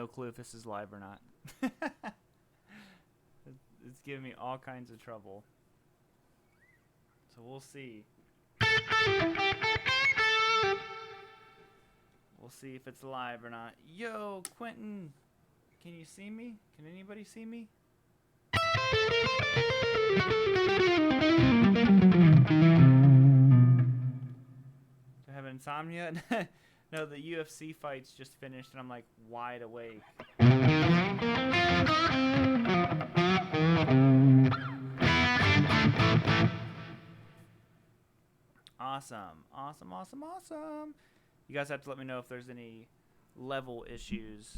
no clue if this is live or not. It's giving me all kinds of trouble. So we'll see. We'll see if it's live or not. Yo, Quentin, can you see me? Can anybody see me? Do I have insomnia? No, the UFC fight's just finished and I'm like wide awake. Awesome. Awesome, awesome, awesome. You guys have to let me know if there's any level issues.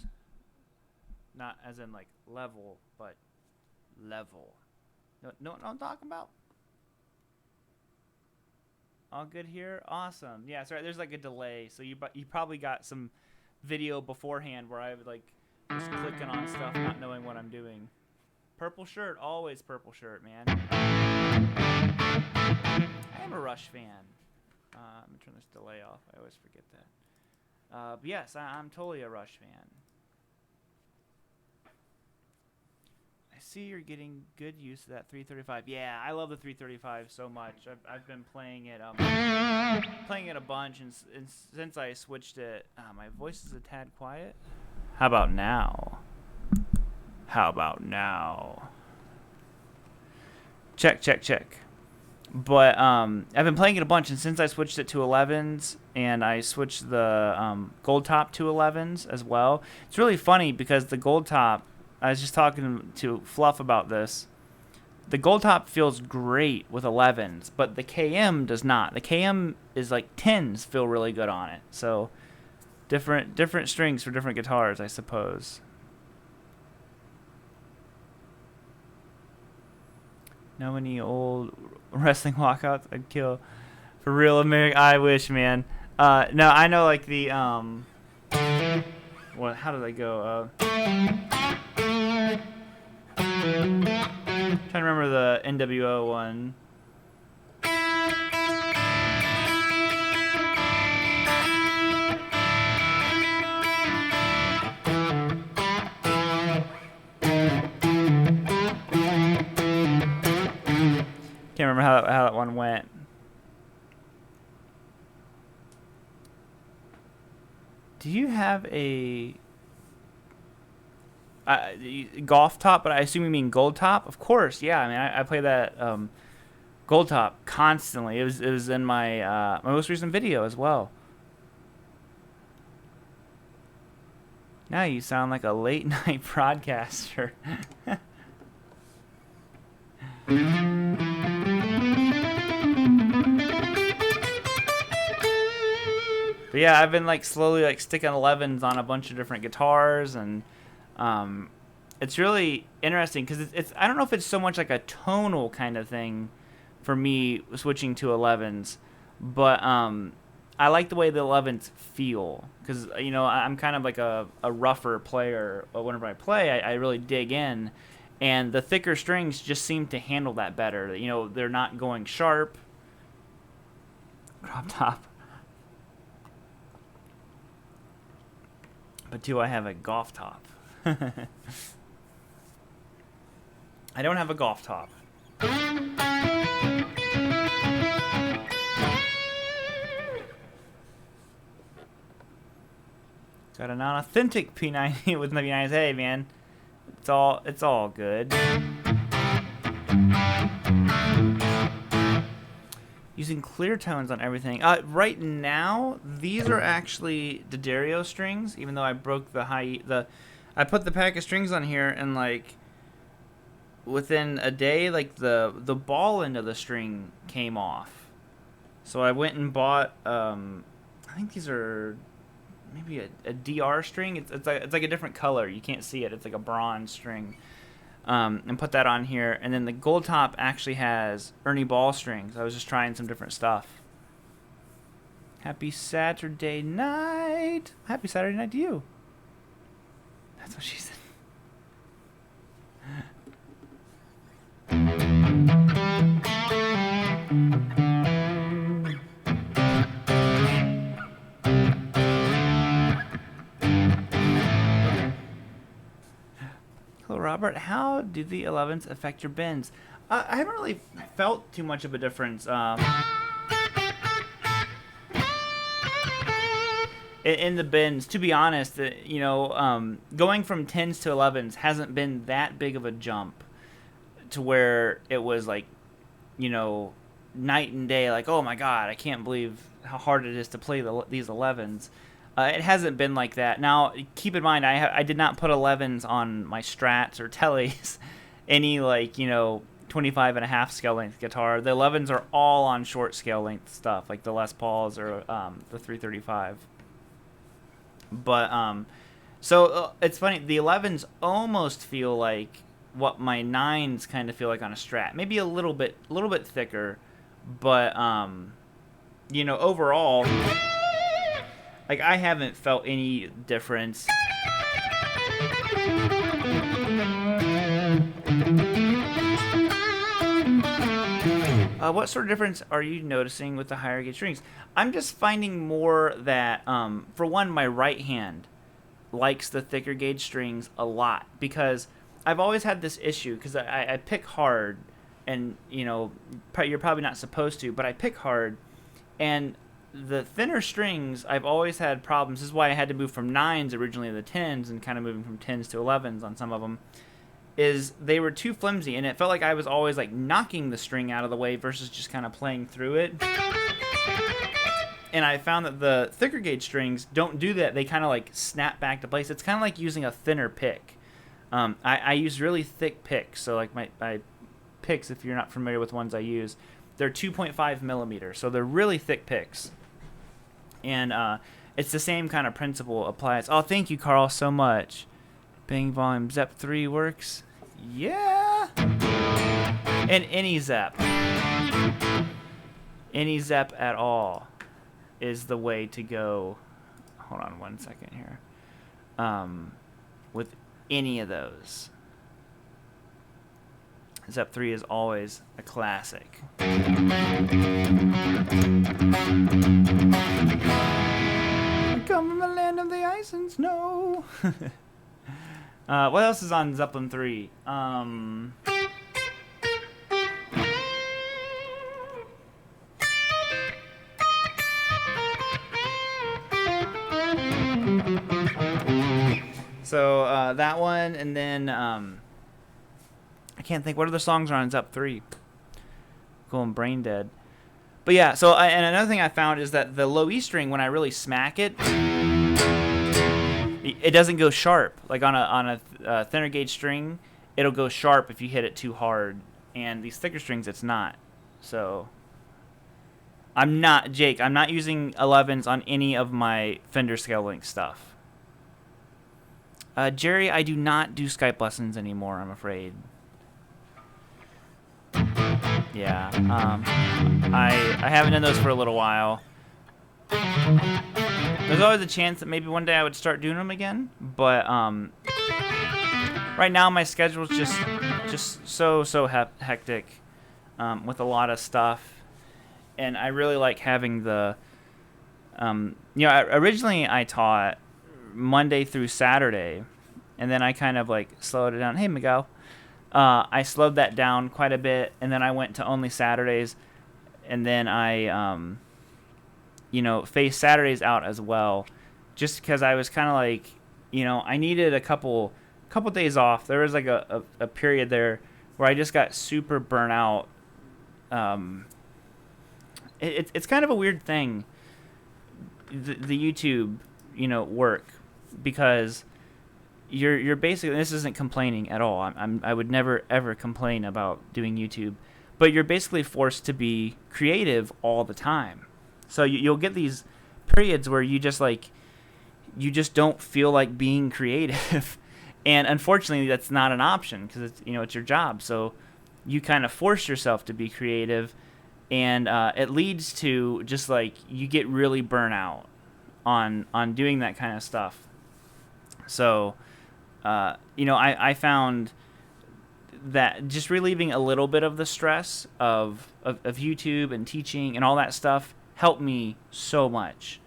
Not as in like level, but level. Know what I'm talking about? All good here? Awesome. Yeah, sorry, there's like a delay. So you probably got some video beforehand where I would like just clicking on stuff, not knowing what I'm doing. Purple shirt, always purple shirt, man. I am a Rush fan. Let me turn this delay off. I always forget that. But yes, I'm totally a Rush fan. I see you're getting good use of that 335. Yeah, I love the 335 so much. I've been playing it a bunch, and since I switched it, my voice is a tad quiet. How about now? How about now? Check, check, check. But I've been playing it a bunch, and since I switched it to 11s, and I switched the gold top to 11s as well, it's really funny because the gold top, I was just talking to Fluff about this, the gold top feels great with 11s, but the KM does not. The KM is like 10s feel really good on it. So different strings for different guitars, I suppose. Know any old wrestling walkouts I'd kill for real American? I wish, man. No, I know like the what? How did I go? Trying to remember the NWO one. Can't remember how that one went. Do you have a golf top? But I assume you mean gold top. Of course, yeah. I mean, I play that gold top constantly. It was in my my most recent video as well. Now you sound like a late night broadcaster. But yeah, I've been like slowly like sticking 11s on a bunch of different guitars, and it's really interesting because it's I don't know if it's so much like a tonal kind of thing for me switching to 11s, but I like the way the 11s feel because you know I'm kind of like a rougher player. But whenever I play, I really dig in, and the thicker strings just seem to handle that better. You know, they're not going sharp. Crop top. But do I have a golf top? I don't have a golf top. Got a non-authentic P90 with 99s. Hey, man, it's all good. Using clear tones on everything. Right now, these are actually D'Addario strings. Even though I broke I put the pack of strings on here, and like within a day, like the ball end of the string came off. So I went and bought. I think these are maybe a DR string. It's like a different color. You can't see it. It's like a bronze string. And put that on here, and then the gold top actually has Ernie Ball strings. I was just trying some different stuff. Happy Saturday night. Happy Saturday night to you. That's what she said. Albert, how do the 11s affect your bends? I haven't really felt too much of a difference. In the bends, to be honest, going from 10s to 11s hasn't been that big of a jump to where it was like, night and day. Like, oh my God, I can't believe how hard it is to play these 11s. It hasn't been like that. Now, keep in mind, I did not put 11s on my Strats or Teles, any 25 and a half scale length guitar. The 11s are all on short scale length stuff, like the Les Pauls or the 335. But so it's funny. The 11s almost feel like what my 9s kind of feel like on a Strat. Maybe a little bit thicker, but overall, like I haven't felt any difference. What sort of difference are you noticing with the higher gauge strings? I'm just finding more that, for one, my right hand likes the thicker gauge strings a lot because I've always had this issue because I pick hard, and you're probably not supposed to, but I pick hard, and the thinner strings I've always had problems. This is why I had to move from 9s originally to the 10s and kind of moving from 10s to 11s on some of them. Is they were too flimsy, and it felt like I was always like knocking the string out of the way versus just kind of playing through it. And I found that the thicker gauge strings don't do that. They kind of like snap back to place. It's kind of like using a thinner pick. I use really thick picks. So like my picks, if you're not familiar with ones I use, they're 2.5 millimeters. So they're really thick picks. And it's the same kind of principle applies. Oh, thank you, Carl, so much. Bang volume Zep 3 works. Yeah. And any Zep. Any Zep at all is the way to go. Hold on 1 second here. With any of those. Zep 3 is always a classic. I come from the land of the ice and snow. What else is on Zeppelin 3? So that one, and then I can't think what other songs are on Zepp 3. Going brain dead. But yeah, so and another thing I found is that the low E string, when I really smack it, it doesn't go sharp. Like on a thinner gauge string, it'll go sharp if you hit it too hard. And these thicker strings, it's not. So I'm not using 11s on any of my Fender scale length stuff. Jerry, I do not do Skype lessons anymore, I'm afraid. Yeah, I haven't done those for a little while. There's always a chance that maybe one day I would start doing them again, but right now my schedule's just so hectic with a lot of stuff, and I really like having the originally I taught Monday through Saturday, and then I kind of like slowed it down. Hey, Miguel. I slowed that down quite a bit, and then I went to only Saturdays, and then I, phased Saturdays out as well, just because I was kind of like, I needed a couple days off. There was like a period there where I just got super burnt out. It's kind of a weird thing, the YouTube, work, because you're basically, this isn't complaining at all. I would never ever complain about doing YouTube, but you're basically forced to be creative all the time. So you'll get these periods where you just don't feel like being creative, and unfortunately that's not an option because it's your job. So you kind of force yourself to be creative, and it leads to just like you get really burnt out on doing that kind of stuff. So I found that just relieving a little bit of the stress of YouTube and teaching and all that stuff helped me so much.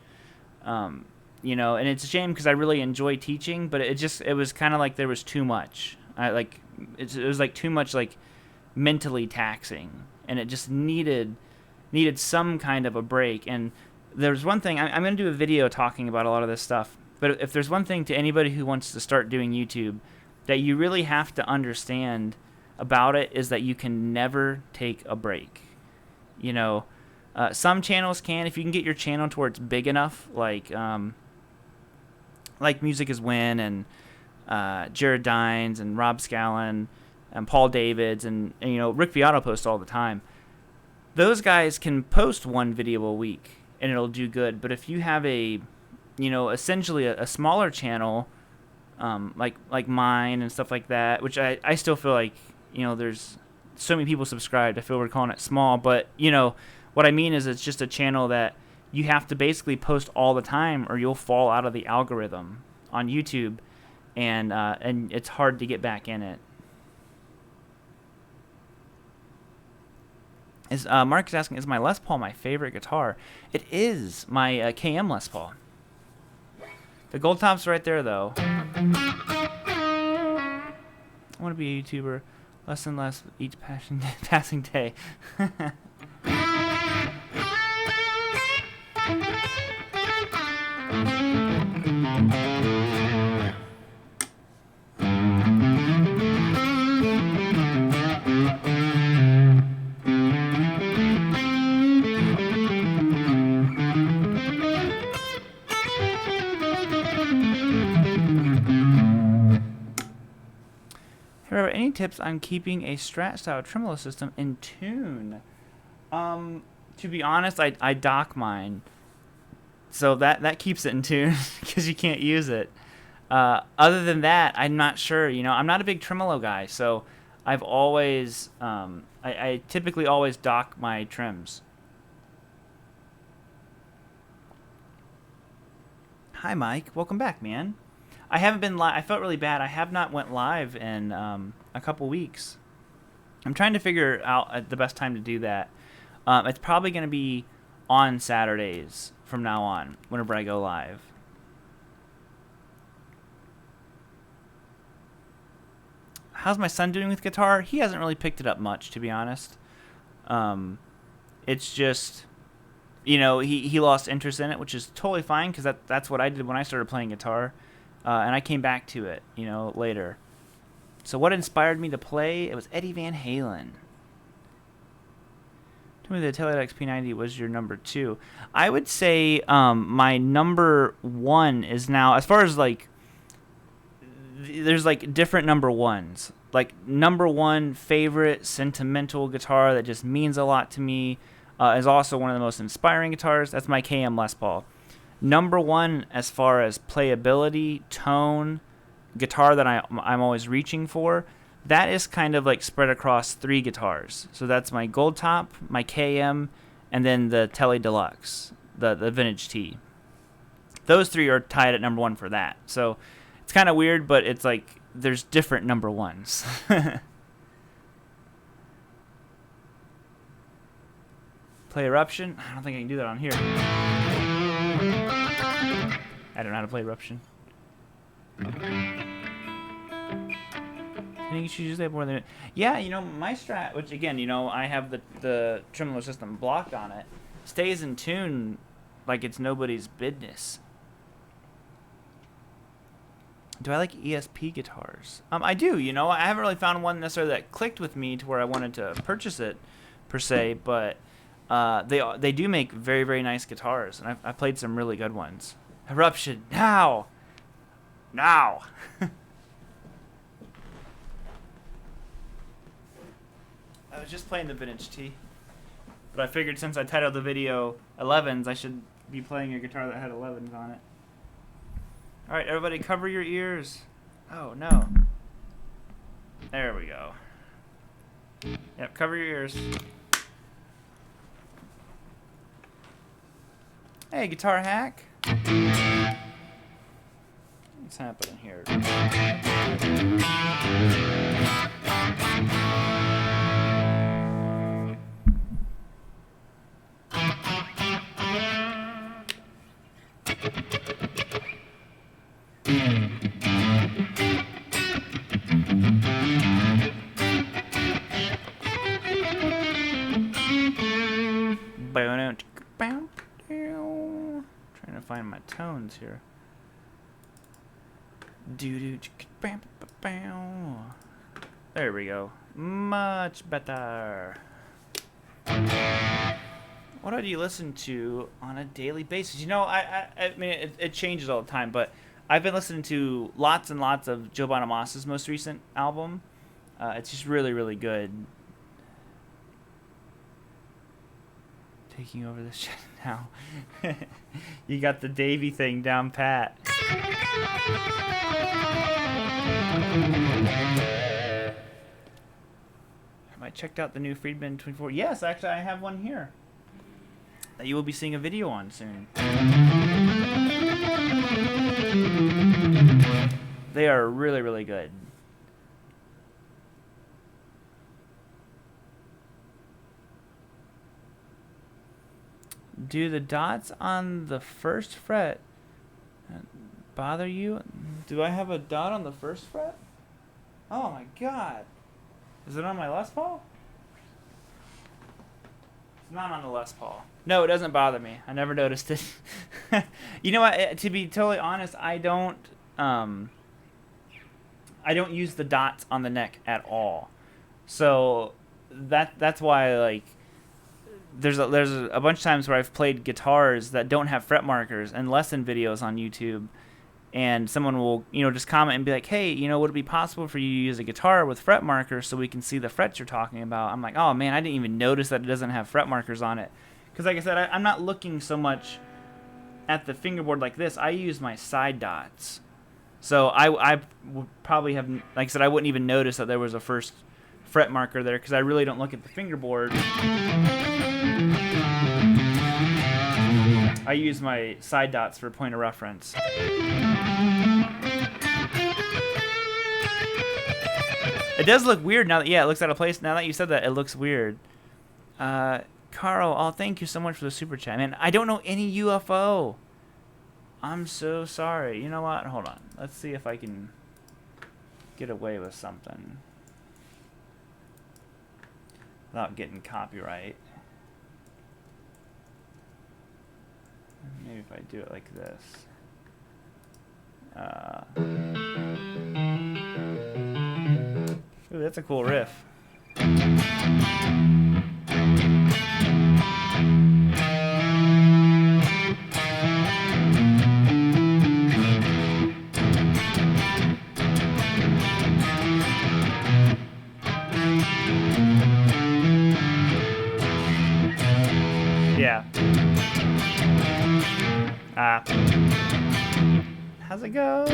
And it's a shame because I really enjoy teaching, but it was kind of like there was too much It was like too much like mentally taxing, and it just needed some kind of a break. And there's one thing I'm going to do a video talking about a lot of this stuff. But if there's one thing to anybody who wants to start doing YouTube that you really have to understand about it is that you can never take a break. You know, some channels can, if you can get your channel to where it's big enough, like Music Is Win and Jared Dines and Rob Scallon and Paul Davids and you know, Rick Beato posts all the time. Those guys can post one video a week and it'll do good. But if you have a, you know, essentially a smaller channel, like mine and stuff like that, which I still feel like, you know, there's so many people subscribed. I feel we're calling it small, but you know what I mean is it's just a channel that you have to basically post all the time or you'll fall out of the algorithm on YouTube, and it's hard to get back in it. Mark is asking, is my Les Paul my favorite guitar? It is my KM Les Paul. The gold top's right there, though. I want to be a YouTuber. Less and less each passing day. Any tips on keeping a Strat style tremolo system in tune? To be honest, I dock mine, so that keeps it in tune because you can't use it. Other than that, I'm not sure. You know, I'm not a big tremolo guy, so I've always I typically always dock my trims. Hi, Mike. Welcome back, man. I haven't been live. I felt really bad. I have not went live in a couple weeks. I'm trying to figure out the best time to do that. It's probably going to be on Saturdays from now on, whenever I go live. How's my son doing with guitar? He hasn't really picked it up much, to be honest. It's just, you know, he lost interest in it, which is totally fine, because that's what I did when I started playing guitar. And I came back to it, you know, later. So what inspired me to play? It was Eddie Van Halen. Tell me the Teledex P90 was your number 2. I would say my number 1 is now, as far as like, there's like different number 1s. Like number 1 favorite sentimental guitar that just means a lot to me is also one of the most inspiring guitars. That's my KM Les Paul. Number 1 as far as playability, tone, guitar that I'm always reaching for, that is kind of like spread across 3 guitars. So that's my Gold Top, my KM, and then the Tele Deluxe, the Vintage T. Those 3 are tied at number 1 for that. So it's kind of weird, but it's like there's different number 1s. Play Eruption? I don't think I can do that on here. I don't know how to play Eruption. I think you should use that more than... Yeah, you know, my Strat, which again, you know, I have the tremolo system blocked on it, stays in tune like it's nobody's business. Do I like ESP guitars? I do, you know. I haven't really found one necessarily that clicked with me to where I wanted to purchase it, per se, but they do make very, very nice guitars, and I've played some really good ones. Eruption, now! Now! I was just playing the Vintage T, but I figured since I titled the video 11s, I should be playing a guitar that had 11s on it. Alright, everybody cover your ears. Oh, no. There we go. Yep, cover your ears. Hey, Guitar Hack. What's happening here? Trying to find my tones here. There we go. Much better. What do you listen to on a daily basis? You know, I mean, it changes all the time, but I've been listening to lots and lots of Joe Bonamassa' most recent album. It's just really, really good. Taking over this shit now. You got the Davey thing down pat. Have I checked out the new Friedman 24? Yes, actually, I have one here that you will be seeing a video on soon. They are really, really good. Do the dots on the first fret bother you? Do I have a dot on the first fret? Oh my god. Is it on my Les Paul? It's not on the Les Paul. No, it doesn't bother me. I never noticed it. You know what? To be totally honest, I don't use the dots on the neck at all. So that's why, like, there's a bunch of times where I've played guitars that don't have fret markers and lesson videos on YouTube, and someone will, just comment and be like, hey, would it be possible for you to use a guitar with fret markers so we can see the frets you're talking about? I'm like, oh man, I didn't even notice that it doesn't have fret markers on it. Because like I said, I'm not looking so much at the fingerboard like this. I use my side dots. So I would probably have, like I said, I wouldn't even notice that there was a first fret marker there because I really don't look at the fingerboard. I use my side dots for point of reference. It does look weird now that, it looks out of place. Now that you said that, it looks weird. Carl, thank you so much for the super chat. Man, I don't know any UFO. I'm so sorry. You know what? Hold on. Let's see if I can get away with something without getting copyright. Maybe if I do it like this. Ooh, that's a cool riff. Yeah. How's it go?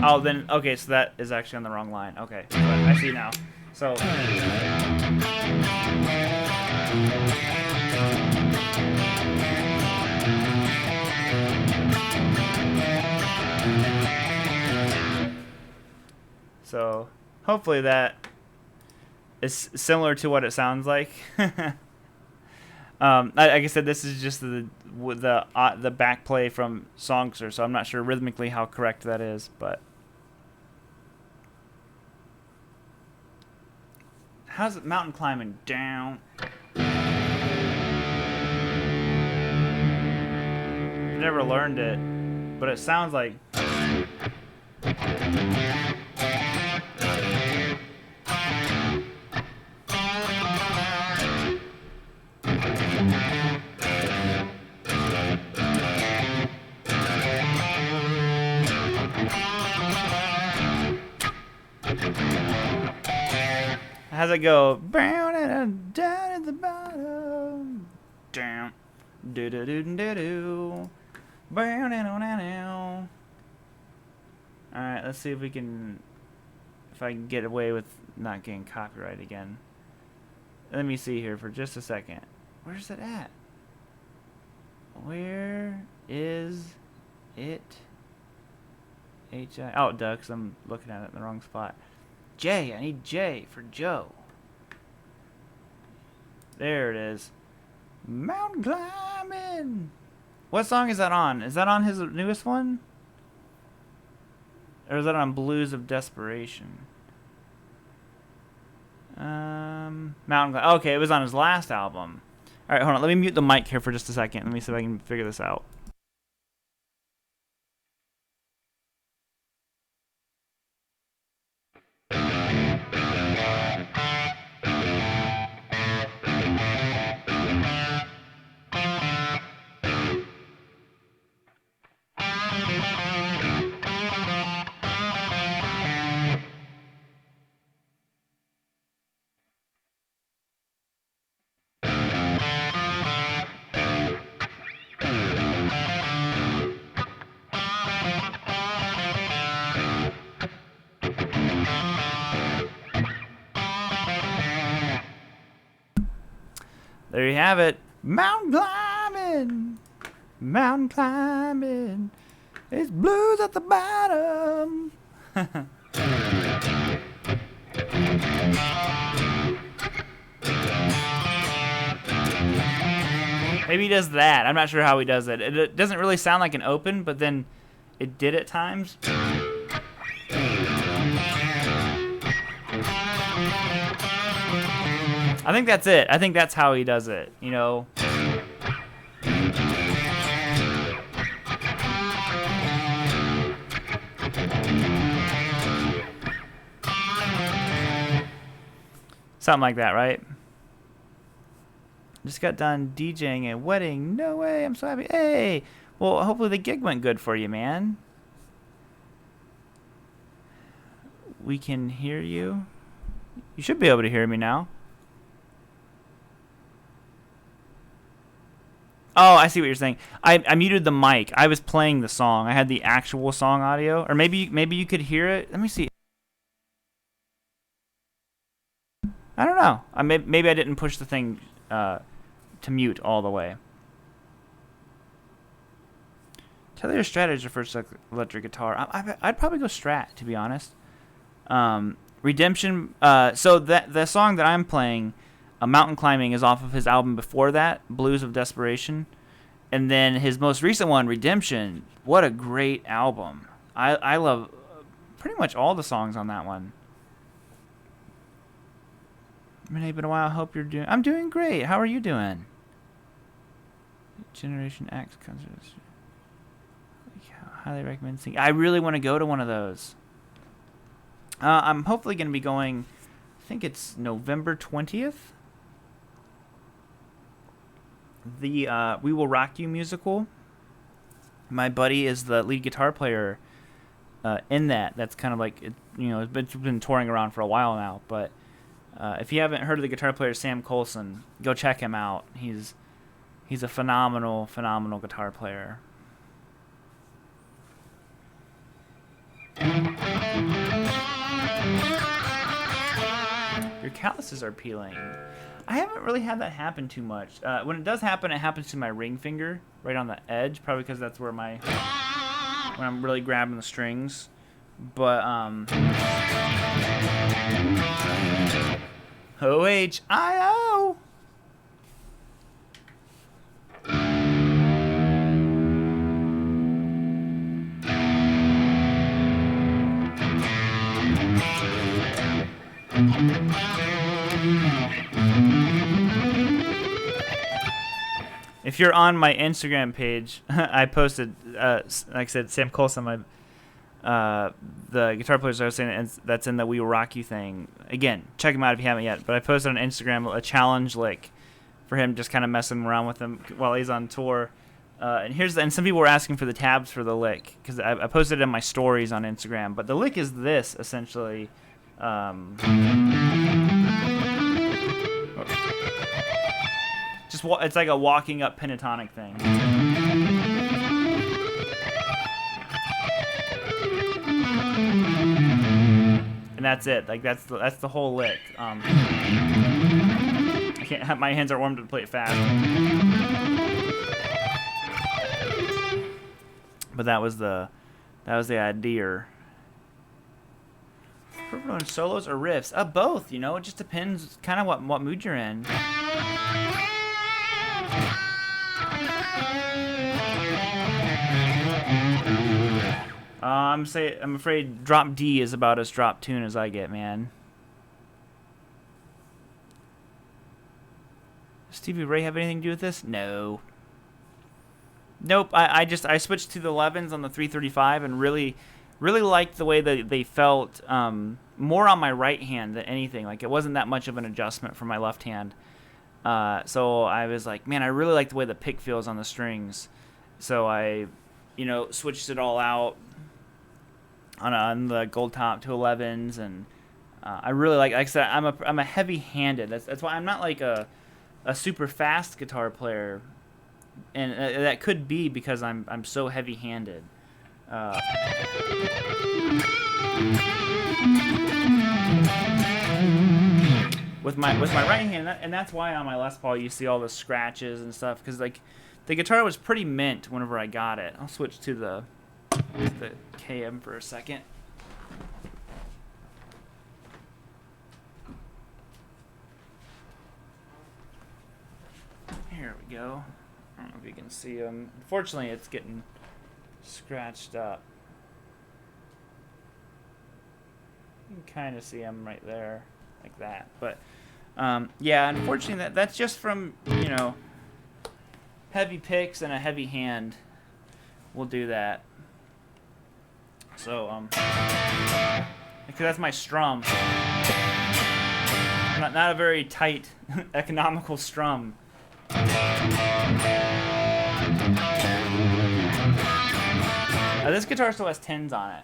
Oh, then, okay, so that is actually on the wrong line. Okay, so I see now. So. So, hopefully that is similar to what it sounds like. Like I said, this is just the back play from Songster, so I'm not sure rhythmically how correct that is, but how's it mountain climbing down? Never learned it, but it sounds like. How's it go? Down at the bottom. Down. Do do do do do. Alright, let's see if I can get away with not getting copyright again. Let me see here for just a second. Where's it at? Where is it? H-I... Oh, duh, 'cause I'm looking at it in the wrong spot. J. I need J for Joe. There it is. Mountain climbing. What song is that on? Is that on his newest one? Or is that on Blues of Desperation? Okay, it was on his last album. All right, hold on. Let me mute the mic here for just a second. Let me see if I can figure this out. There you have it. Mountain climbing. Mountain climbing. It's blues at the bottom. Maybe he does that. I'm not sure how he does it. It doesn't really sound like an open, but then it did at times. I think that's it. I think that's how he does it, you know. Something like that, right? Just got done DJing a wedding. No way, I'm so happy. Hey! Well, hopefully the gig went good for you, man. We can hear you. You should be able to hear me now. Oh, I see what you're saying. I muted the mic. I was playing the song. I had the actual song audio. Or maybe you could hear it. Let me see. I don't know. Maybe I didn't push the thing to mute all the way. Tell your Strat is your first electric guitar. I'd probably go Strat, to be honest. Redemption. So the song that I'm playing, Mountain Climbing, is off of his album before that, Blues of Desperation. And then his most recent one, Redemption. What a great album. I love pretty much all the songs on that one. It's been a while. I hope you're doing... I'm doing great. How are you doing? Generation X concerts. Highly recommend seeing. I really want to go to one of those. I'm hopefully going to be going... I think it's November 20th. The We Will Rock You musical. My buddy is the lead guitar player in that. That's kind of like, it's been touring around for a while now. But if you haven't heard of the guitar player Sam Colson, go check him out. He's a phenomenal guitar player. Your calluses are peeling. I haven't really had that happen too much. When it does happen, it happens to my ring finger, right on the edge, probably because that's where when I'm really grabbing the strings. But O-H-I-O. If you're on my Instagram page, I posted, like I said, Sam Colson, the guitar player I was saying that's in the We Will Rock You thing. Again, check him out if you haven't yet. But I posted on Instagram a challenge lick for him, just kind of messing around with him while he's on tour. And some people were asking for the tabs for the lick because I posted it in my stories on Instagram. But the lick is this essentially. It's like a walking up pentatonic thing. And that's it. Like that's the whole lick. I can't have, my hands are warm to play it fast. But that was the idea. Prefer on solos or riffs? Both. You know, it just depends kind of what mood you're in. I'm afraid drop D is about as drop tune as I get, man. Stevie Ray have anything to do with this? No. Nope. I switched to the 11s on the 335 and really liked the way that they felt more on my right hand than anything. Like, it wasn't that much of an adjustment for my left hand. So I was like, man, I really like the way the pick feels on the strings. So I, switched it all out on the gold top to 11s, and I really like I said, I'm a heavy-handed. That's why I'm not like a super fast guitar player, and that could be because I'm so heavy-handed. With my right hand, and that's why on my Les Paul you see all the scratches and stuff, because like the guitar was pretty mint whenever I got it. I'll switch to the KM for a second. Here we go. I don't know if you can see them. Unfortunately, it's getting scratched up. You can kind of see them right there, like that. But yeah, unfortunately, that's just from heavy picks and a heavy hand. We'll do that. So because that's my strum. Not a very tight, economical strum. This guitar still has 10s on it.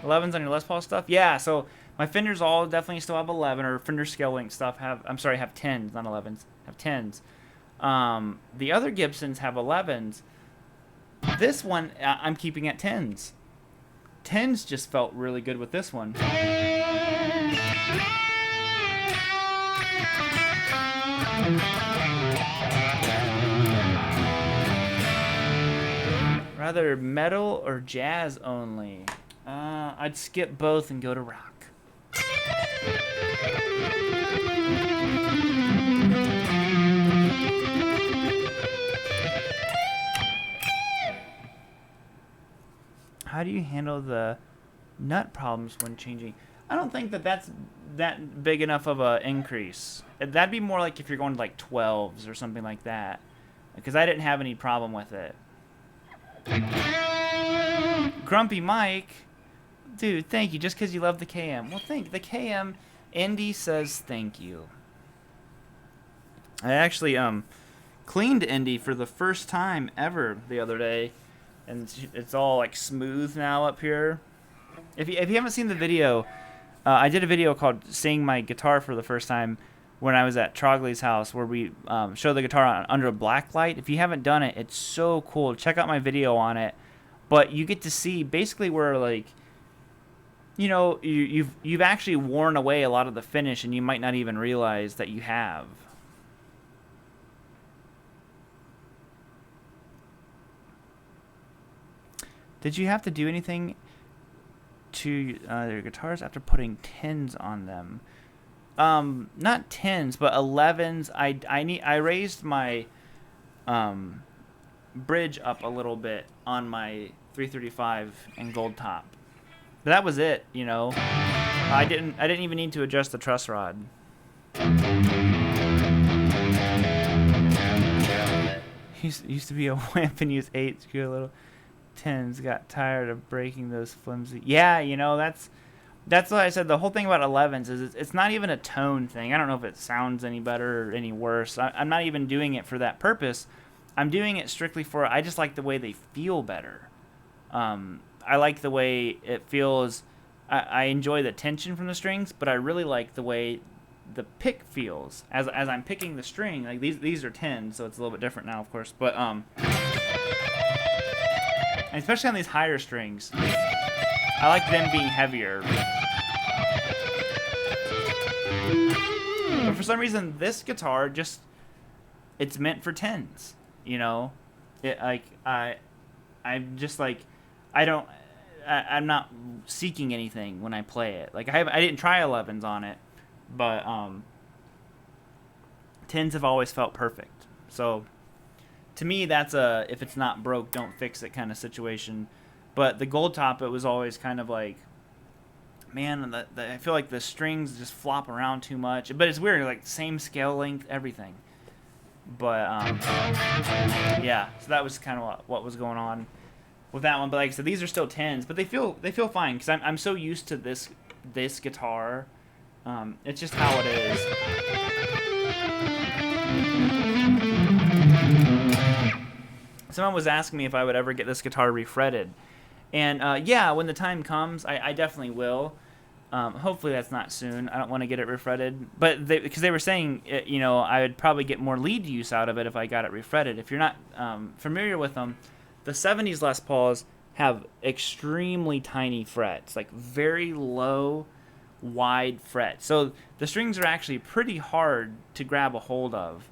11s on your Les Paul stuff? Yeah, so my Fenders all definitely still have 11, or Fender Scale Link stuff have 10s, not 11s, have 10s. The other Gibsons have 11s. This one, I'm keeping at 10s. 10s just felt really good with this one. Rather metal or jazz only? I'd skip both and go to rock. How do you handle the nut problems when changing? I don't think that's that big enough of a increase. That'd be more like if you're going to like 12s or something like that, because I didn't have any problem with it. Grumpy Mike, dude, thank you. Just because you love the KM. Well, the KM. Indy says thank you. I actually cleaned Indy for the first time ever the other day, and it's all like smooth now up here. If you haven't seen the video, I did a video called "Seeing My Guitar for the First Time" when I was at Trogley's house, where we show the guitar under a black light. If you haven't done it, it's so cool. Check out my video on it. But you get to see basically where, like, you've actually worn away a lot of the finish, and you might not even realize that you have. Did you have to do anything to their guitars after putting 10s on them? Not 10s, but 11s. I raised my bridge up a little bit on my 335 and gold top. But that was it, I didn't even need to adjust the truss rod. Used to be a wimp and use 8s, screw a little 10s. Got tired of breaking those flimsy. Yeah, that's what I said. The whole thing about 11s is it's not even a tone thing. I don't know if it sounds any better or any worse. I'm not even doing it for that purpose. I'm doing it strictly for, I just like the way they feel better. I like the way it feels. I enjoy the tension from the strings, but I really like the way the pick feels as I'm picking the string. Like these are 10s, so it's a little bit different now, of course. But and especially on these higher strings, I like them being heavier. But for some reason, this guitar it's meant for 10s. I'm just like, I'm not seeking anything when I play it. Like I didn't try 11s on it, but 10s have always felt perfect. So to me, that's a if it's not broke, don't fix it kind of situation. But the gold top, it was always kind of like, man, I feel like the strings just flop around too much. But it's weird, like same scale length, everything. But yeah, so that was kind of what was going on with that one. But like I said, these are still 10s, but they feel fine because I'm so used to this guitar. It's just how it is. Someone was asking me if I would ever get this guitar refretted, and yeah, when the time comes, I definitely will. Hopefully that's not soon. I don't want to get it refretted, but because they were saying, you know, I would probably get more lead use out of it if I got it refretted. If you're not familiar with them, the 70s Les Pauls have extremely tiny frets, like very low, wide frets. So the strings are actually pretty hard to grab a hold of.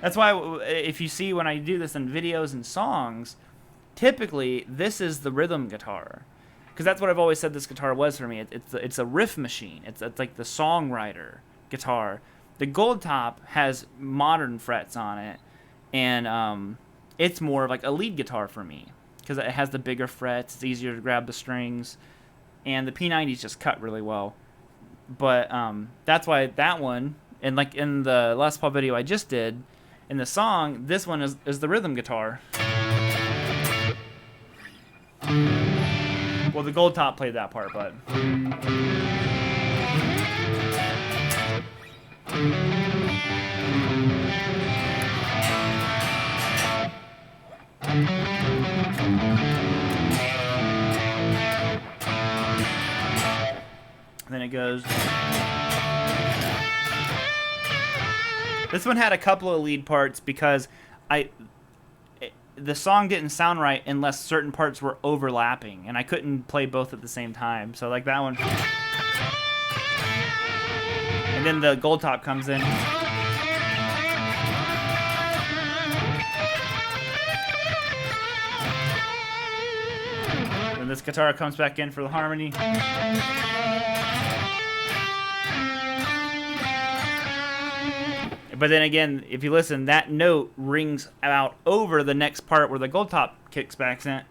That's why if you see when I do this in videos and songs, typically this is the rhythm guitar. Because that's what I've always said this guitar was for me. It's a riff machine. It's like the songwriter guitar. The Gold Top has modern frets on it, and it's more of like a lead guitar for me because it has the bigger frets. It's easier to grab the strings, and the P90s just cut really well. But that's why that one, and like in the Les Paul video I just did, in the song, this one is the rhythm guitar. Well, the Gold Top played that part, but... then it goes... This one had a couple of lead parts because the song didn't sound right unless certain parts were overlapping, and I couldn't play both at the same time. So like that one, and then the Gold Top comes in, and this guitar comes back in for the harmony. But then again, if you listen, that note rings out over the next part where the Gold Top kicks back in.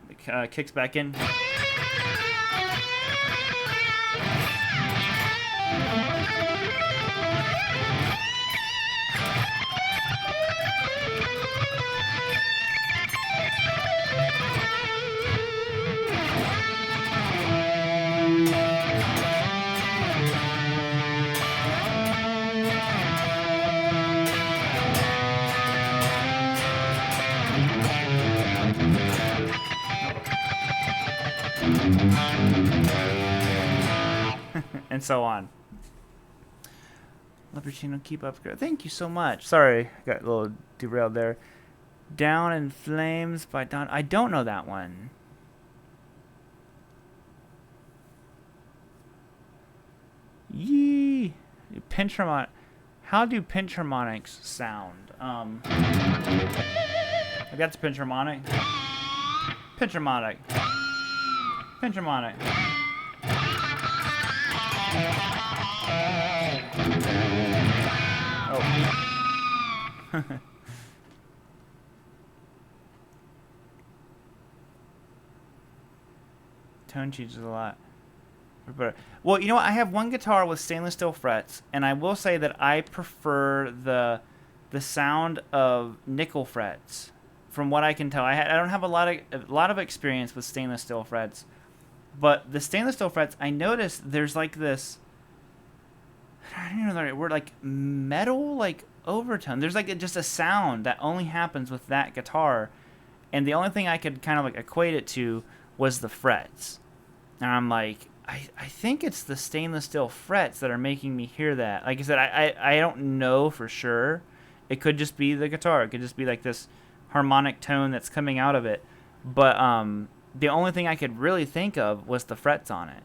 And so on. Love your channel. Keep up. Thank you so much. Sorry, I got a little derailed there. Down in Flames by Don. I don't know that one. Yee. Pentramonic. How do pentramonics sound? That's pentramonic. Pentramonic. Pentramonic. Oh. Tone changes a lot. Well, you know what? I have one guitar with stainless steel frets, and I will say that I prefer the sound of nickel frets. From what I can tell, I don't have a lot of experience with stainless steel frets, but the stainless steel frets, I noticed there's like this. I don't even know the right word, like metal, like overtone. There's like just a sound that only happens with that guitar, and the only thing I could kind of like equate it to was the frets. And I'm like, I think it's the stainless steel frets that are making me hear that. Like I said, I don't know for sure. It could just be the guitar. It could just be like this harmonic tone that's coming out of it. But the only thing I could really think of was the frets on it.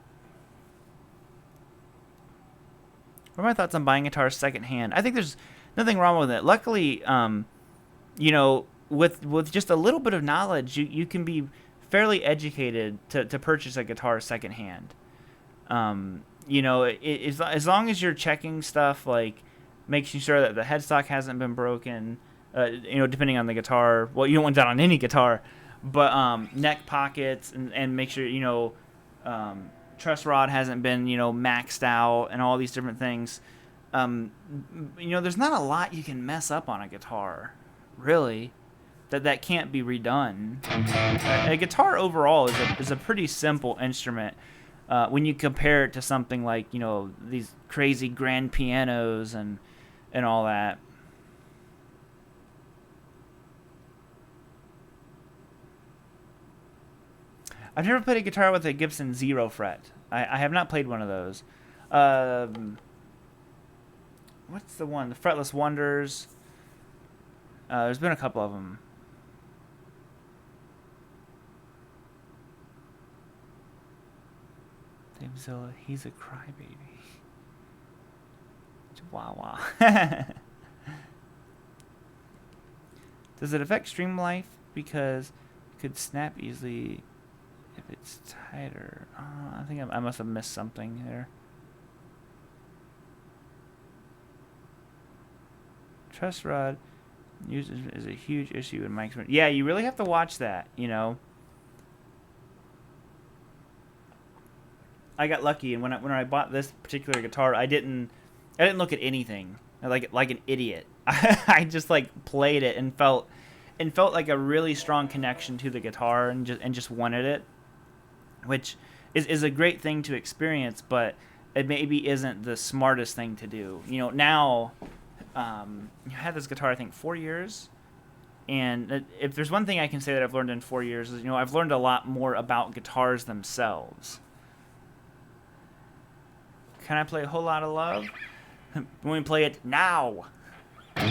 What are my thoughts on buying guitars secondhand? I think there's nothing wrong with it. Luckily, you know, with just a little bit of knowledge, you can be fairly educated to purchase a guitar secondhand. You know, as long as you're checking stuff like making sure that the headstock hasn't been broken, you know, depending on the guitar. Well, you don't want that on any guitar, but neck pockets and make sure, you know, truss rod hasn't been, you know, maxed out and all these different things. You know, there's not a lot you can mess up on a guitar, really, that can't be redone. A guitar overall is a pretty simple instrument when you compare it to something like, you know, these crazy grand pianos and all that. I've never played a guitar with a Gibson 0 fret. I have not played one of those. What's the one? The Fretless Wonders. There's been a couple of them. Zilla, he's a crybaby. Chihuahua. Does it affect stream life? Because it could snap easily if it's tighter. I think I must have missed something there. Truss rod uses is a huge issue in my experience. Yeah, you really have to watch that, you know. I got lucky, and when I bought this particular guitar, I didn't look at anything like an idiot. I just like played it and felt like a really strong connection to the guitar and just wanted it, which is a great thing to experience, but it maybe isn't the smartest thing to do. You know, now you had this guitar, I think, 4 years, and if there's one thing I can say that I've learned in 4 years is, you know, I've learned a lot more about guitars themselves. Can I play A Whole Lot of Love? When we play it now. Oh.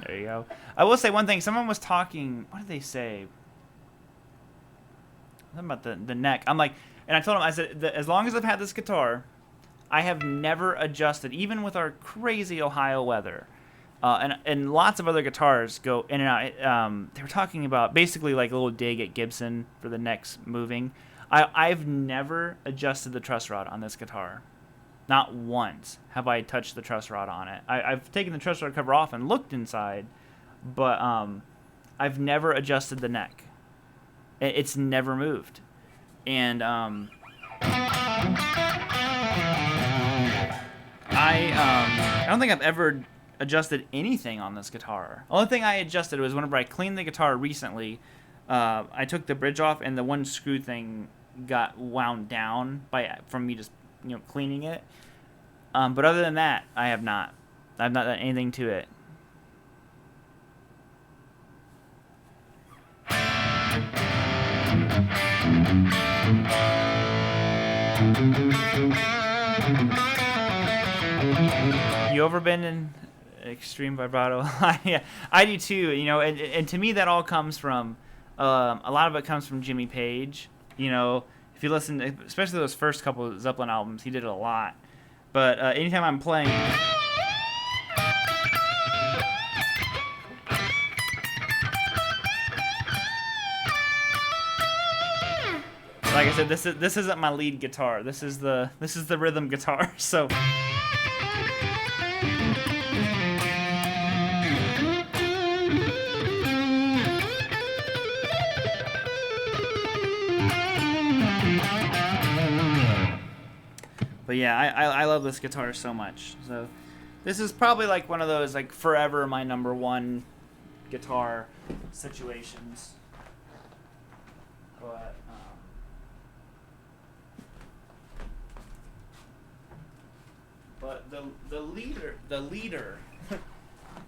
There you go. I will say one thing. Someone was talking. What did they say? Something about the neck. I'm like, and I told him, I said, as long as I've had this guitar, I have never adjusted, even with our crazy Ohio weather. And lots of other guitars go in and out. They were talking about basically like a little dig at Gibson for the necks moving. I've never adjusted the truss rod on this guitar. Not once have I touched the truss rod on it. I've taken the truss rod cover off and looked inside, but I've never adjusted the neck. It's never moved. And I don't think I've ever adjusted anything on this guitar. The only thing I adjusted was whenever I cleaned the guitar recently. I took the bridge off and the one screw thing got wound down from me just, you know, cleaning it. But other than that, I've not done anything to it. You ever been in extreme vibrato? Yeah, I do too. You know, and to me that all comes from a lot of it comes from Jimmy Page. You know, if you listen, especially those first couple of Zeppelin albums, he did it a lot. But anytime I'm playing, like I said, this isn't my lead guitar. This is the rhythm guitar. So. But yeah, I love this guitar so much. So this is probably like one of those like forever my number one guitar situations. But the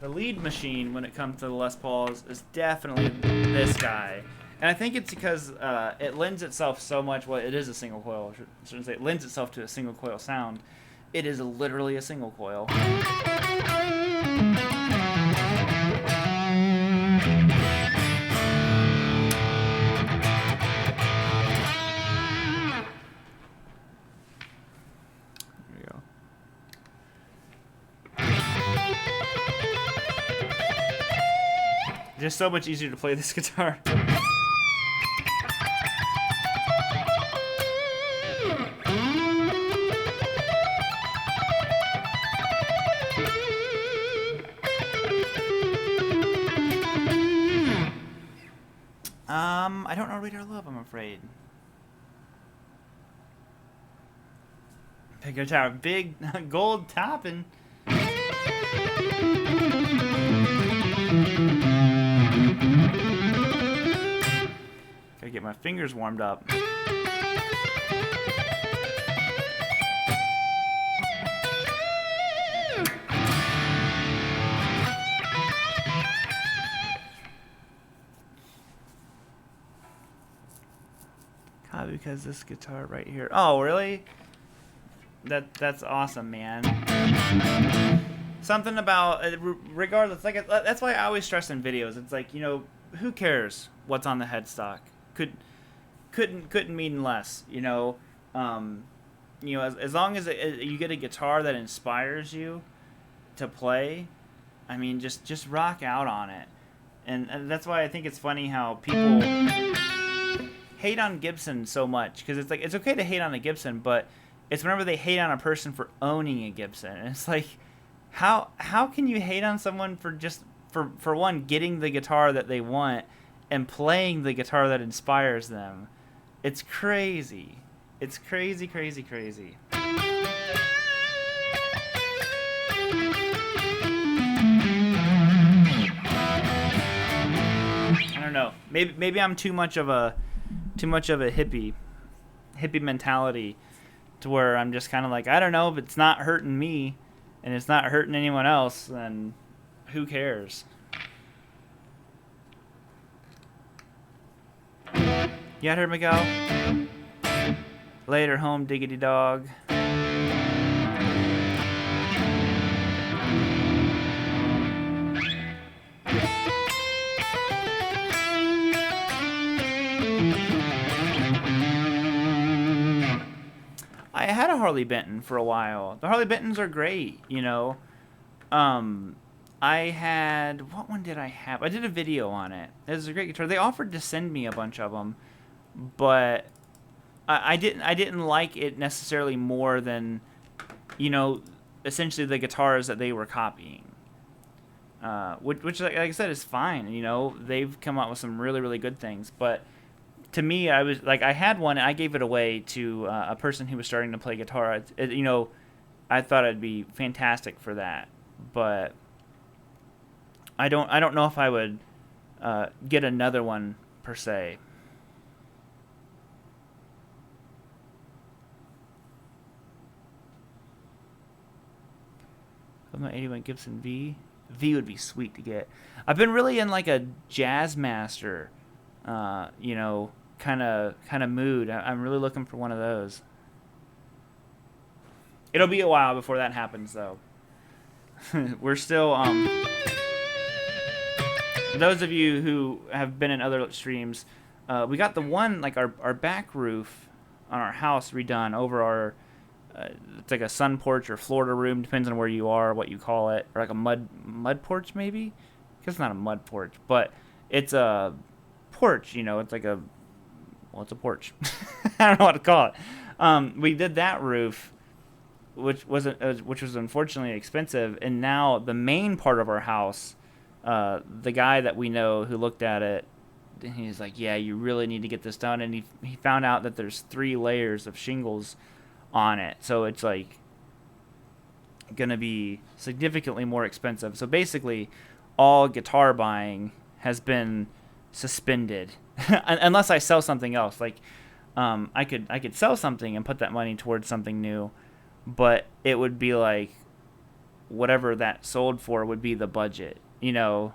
lead machine when it comes to the Les Pauls is definitely this guy. And I think it's because it lends itself so much. Well, it is a single coil. I shouldn't say it lends itself to a single coil sound. It is literally a single coil. There we go. Just so much easier to play this guitar. I don't know Radar Love, I'm afraid. Big guitar, big gold topping. Gotta get my fingers warmed up. Because this guitar right here. Oh, really? That's awesome, man. Something about regardless, like that's why I always stress in videos. It's like, you know, who cares what's on the headstock? Couldn't mean less, you know. You know, as long as you get a guitar that inspires you to play, I mean, just rock out on it. And that's why I think it's funny how people hate on Gibson so much, because it's like, it's okay to hate on a Gibson, but it's whenever they hate on a person for owning a Gibson. And it's like, how can you hate on someone for just for one, getting the guitar that they want and playing the guitar that inspires them? It's crazy. It's crazy, crazy, crazy. I don't know. Maybe I'm too much of a hippie mentality, to where I'm just kind of like, I don't know, if it's not hurting me and it's not hurting anyone else, then who cares? You heard me go? Later, home diggity dog. I had a Harley Benton for a while. The Harley Bentons are great, you know. I had, what one did I have? I did a video on it. It was a great guitar. They offered to send me a bunch of them, but I didn't like it necessarily more than, you know, essentially the guitars that they were copying. Which like I said, is fine. You know, they've come out with some really, really good things, but to me, I was like, I had one and I gave it away to a person who was starting to play guitar. You know, I thought it'd be fantastic for that, but I don't know if I would get another one per se. I'm not 81 Gibson V. V would be sweet to get. I've been really in like a Jazz Master, you know, kind of mood. I'm really looking for one of those. It'll be a while before that happens, though. We're still those of you who have been in other streams, we got the one, like our back roof on our house redone over our it's like a sun porch or Florida room, depends on where you are, what you call it, or like a mud porch maybe. Because it's not a mud porch, but it's a porch, you know. It's like a, well, it's a porch. I don't know what to call it. We did that roof, which was unfortunately expensive, and now the main part of our house, the guy that we know who looked at it, he's like, yeah, you really need to get this done, and he found out that there's 3 layers of shingles on it, so it's like gonna be significantly more expensive. So basically, all guitar buying has been suspended unless I sell something else. Like, I could sell something and put that money towards something new, but it would be like whatever that sold for would be the budget, you know.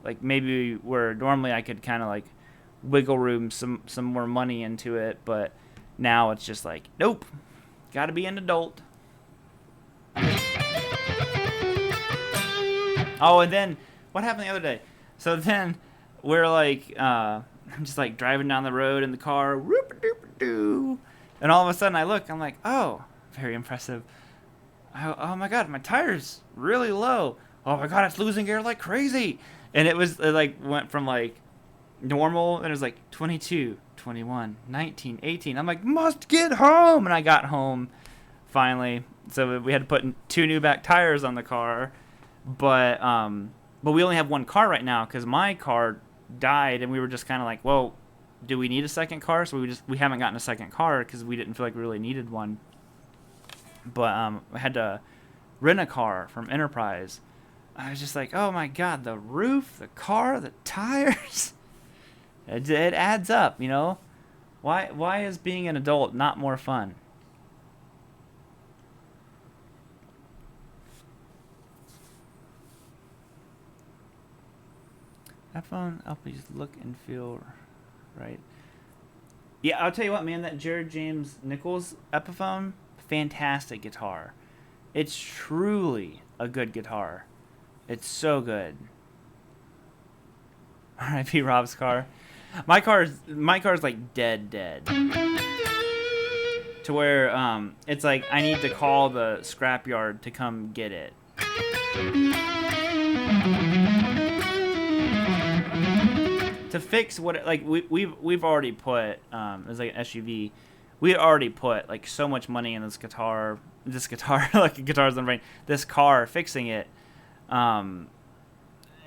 Like maybe where normally I could kind of like wiggle room some more money into it, but now it's just like, nope, gotta be an adult. Oh, and then what happened the other day? So then we're like, I'm just like driving down the road in the car, whoop-a-doop-a-doo, and all of a sudden I look, I'm like, oh, very impressive. Oh my God, my tire's really low. Oh my God, it's losing air like crazy. And it like went from like normal, and it was like 22, 21, 19, 18. I'm like, must get home. And I got home finally. So we had to put 2 new back tires on the car. But we only have one car right now because my car died, and we were just kind of like, well, do we need a second car? So we haven't gotten a second car because we didn't feel like we really needed one. But I had to rent a car from Enterprise. I was just like, oh my god, the roof, the car, the tires. It adds up, you know. Why is being an adult not more fun? That phone, I'll please look and feel right. Yeah, I'll tell you what, man. That Jared James Nichols Epiphone, fantastic guitar. It's truly a good guitar. It's so good. R.I.P. Rob's car. My car's like dead. To where it's like I need to call the scrapyard to come get it. To fix what like we've already put it was like an SUV. We had already put like so much money in this guitar like a guitar's on the brain. This car fixing it, and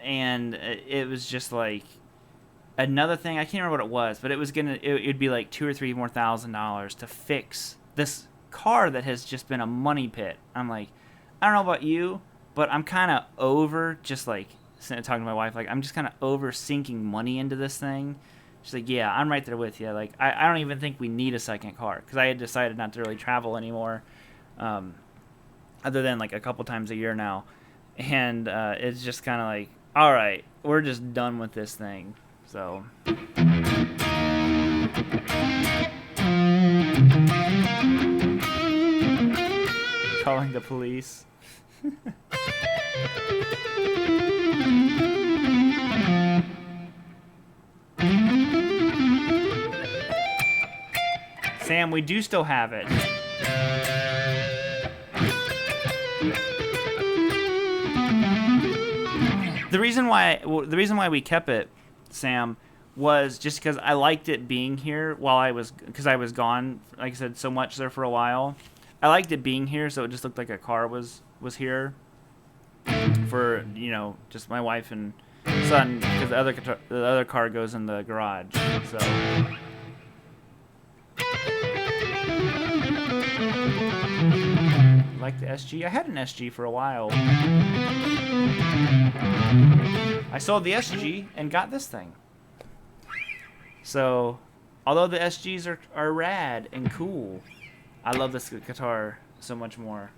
it was just like another thing. I can't remember what it was, but it was it'd be like $2,000 or $3,000 to fix this car that has just been a money pit. I'm like, I don't know about you, but I'm kind of over just like talking to my wife. Like I'm just kind of over sinking money into this thing. She's like, yeah, I'm right there with you. Like I don't even think we need a second car because I had decided not to really travel anymore, other than like a couple times a year now, and it's just kind of like, all right, we're just done with this thing. So. Calling the police. Sam, we do still have it. The reason why we kept it, Sam, was just because I liked it being here because I was gone, like I said, so much there for a while. I liked it being here, so it just looked like a car was here for, you know, just my wife and son, because the other car goes in the garage. So. Like the SG. I had an SG for a while. I sold the SG and got this thing. So, although the SGs are rad and cool, I love this guitar so much more.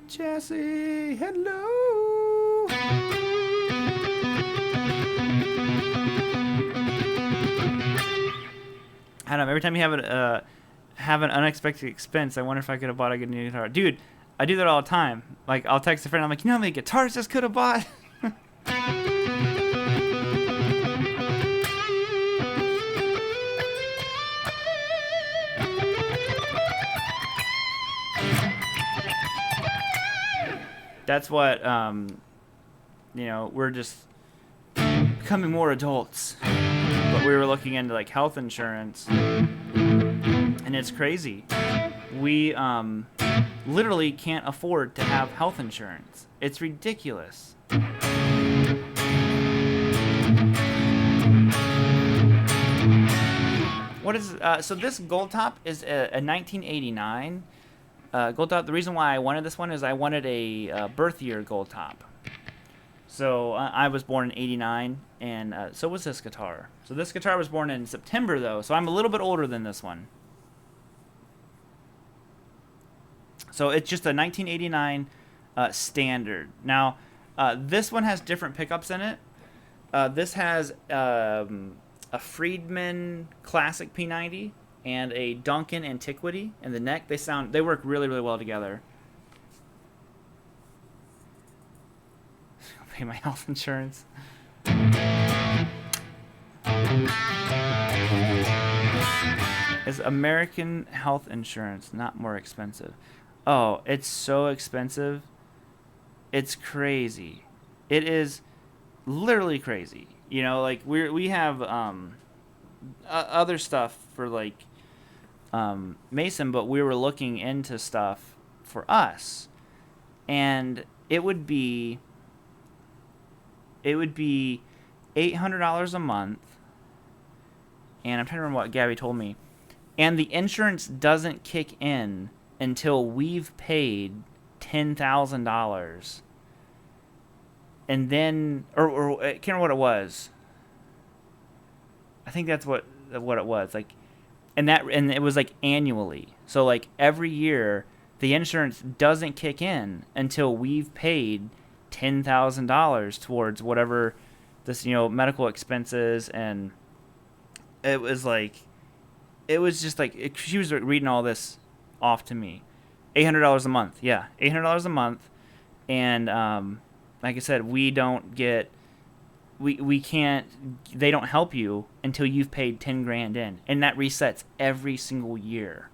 Jesse, hello. I don't know. Every time you have an unexpected expense, I wonder if I could have bought a good new guitar. Dude, I do that all the time. Like, I'll text a friend. I'm like, you know how many guitars this could have bought? That's what, you know, we're just becoming more adults. But we were looking into, like, health insurance. And it's crazy. We literally can't afford to have health insurance. It's ridiculous. What is so this gold top is a 1989 gold top. The reason why I wanted this one is I wanted a birth year gold top. So I was born in '89, and so was this guitar. So this guitar was born in September, though, so I'm a little bit older than this one. So it's just a 1989 standard. Now, this one has different pickups in it. This has a Friedman Classic P90 and a Duncan Antiquity in the neck. They work really, really well together. I'll pay my health insurance. Is American health insurance not more expensive? Oh, it's so expensive. It's crazy. It is literally crazy. You know, like we have other stuff for like Mason, but we were looking into stuff for us, and it would be $800 a month, and I'm trying to remember what Gabby told me, and the insurance doesn't kick in until we've paid $10,000, and then or I can't remember what it was. I think that's what it was, like, and it was like annually. So like every year the insurance doesn't kick in until we've paid $10,000 towards whatever this, medical expenses. And it was just like she was reading all this off to me. $800 a month. Yeah, $800 a month. And like I said, we don't get we can't, they don't help you until you've paid 10 grand in, and that resets every single year.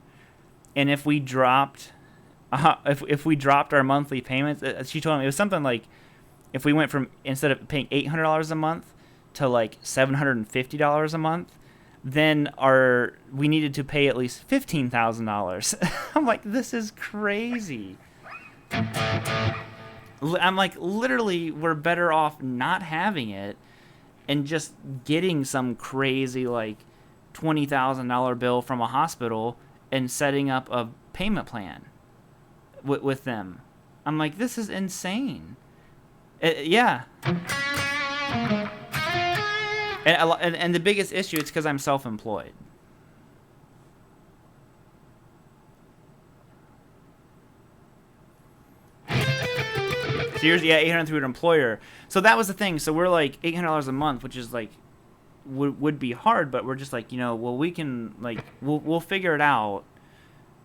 And if we dropped if we dropped our monthly payments, she told me it was something like, if we went from, instead of paying $800 a month to like $750 a month, then we needed to pay at least $15,000. I'm like, this is crazy. I'm like, literally, we're better off not having it and just getting some crazy like $20,000 bill from a hospital and setting up a payment plan with them. I'm like, this is insane. Yeah. And the biggest issue is because I'm self-employed. So yours, yeah, $800 through an employer. So that was the thing. So we're like $800 a month, which is like would be hard, but we're just like, well, we can, like, we'll figure it out.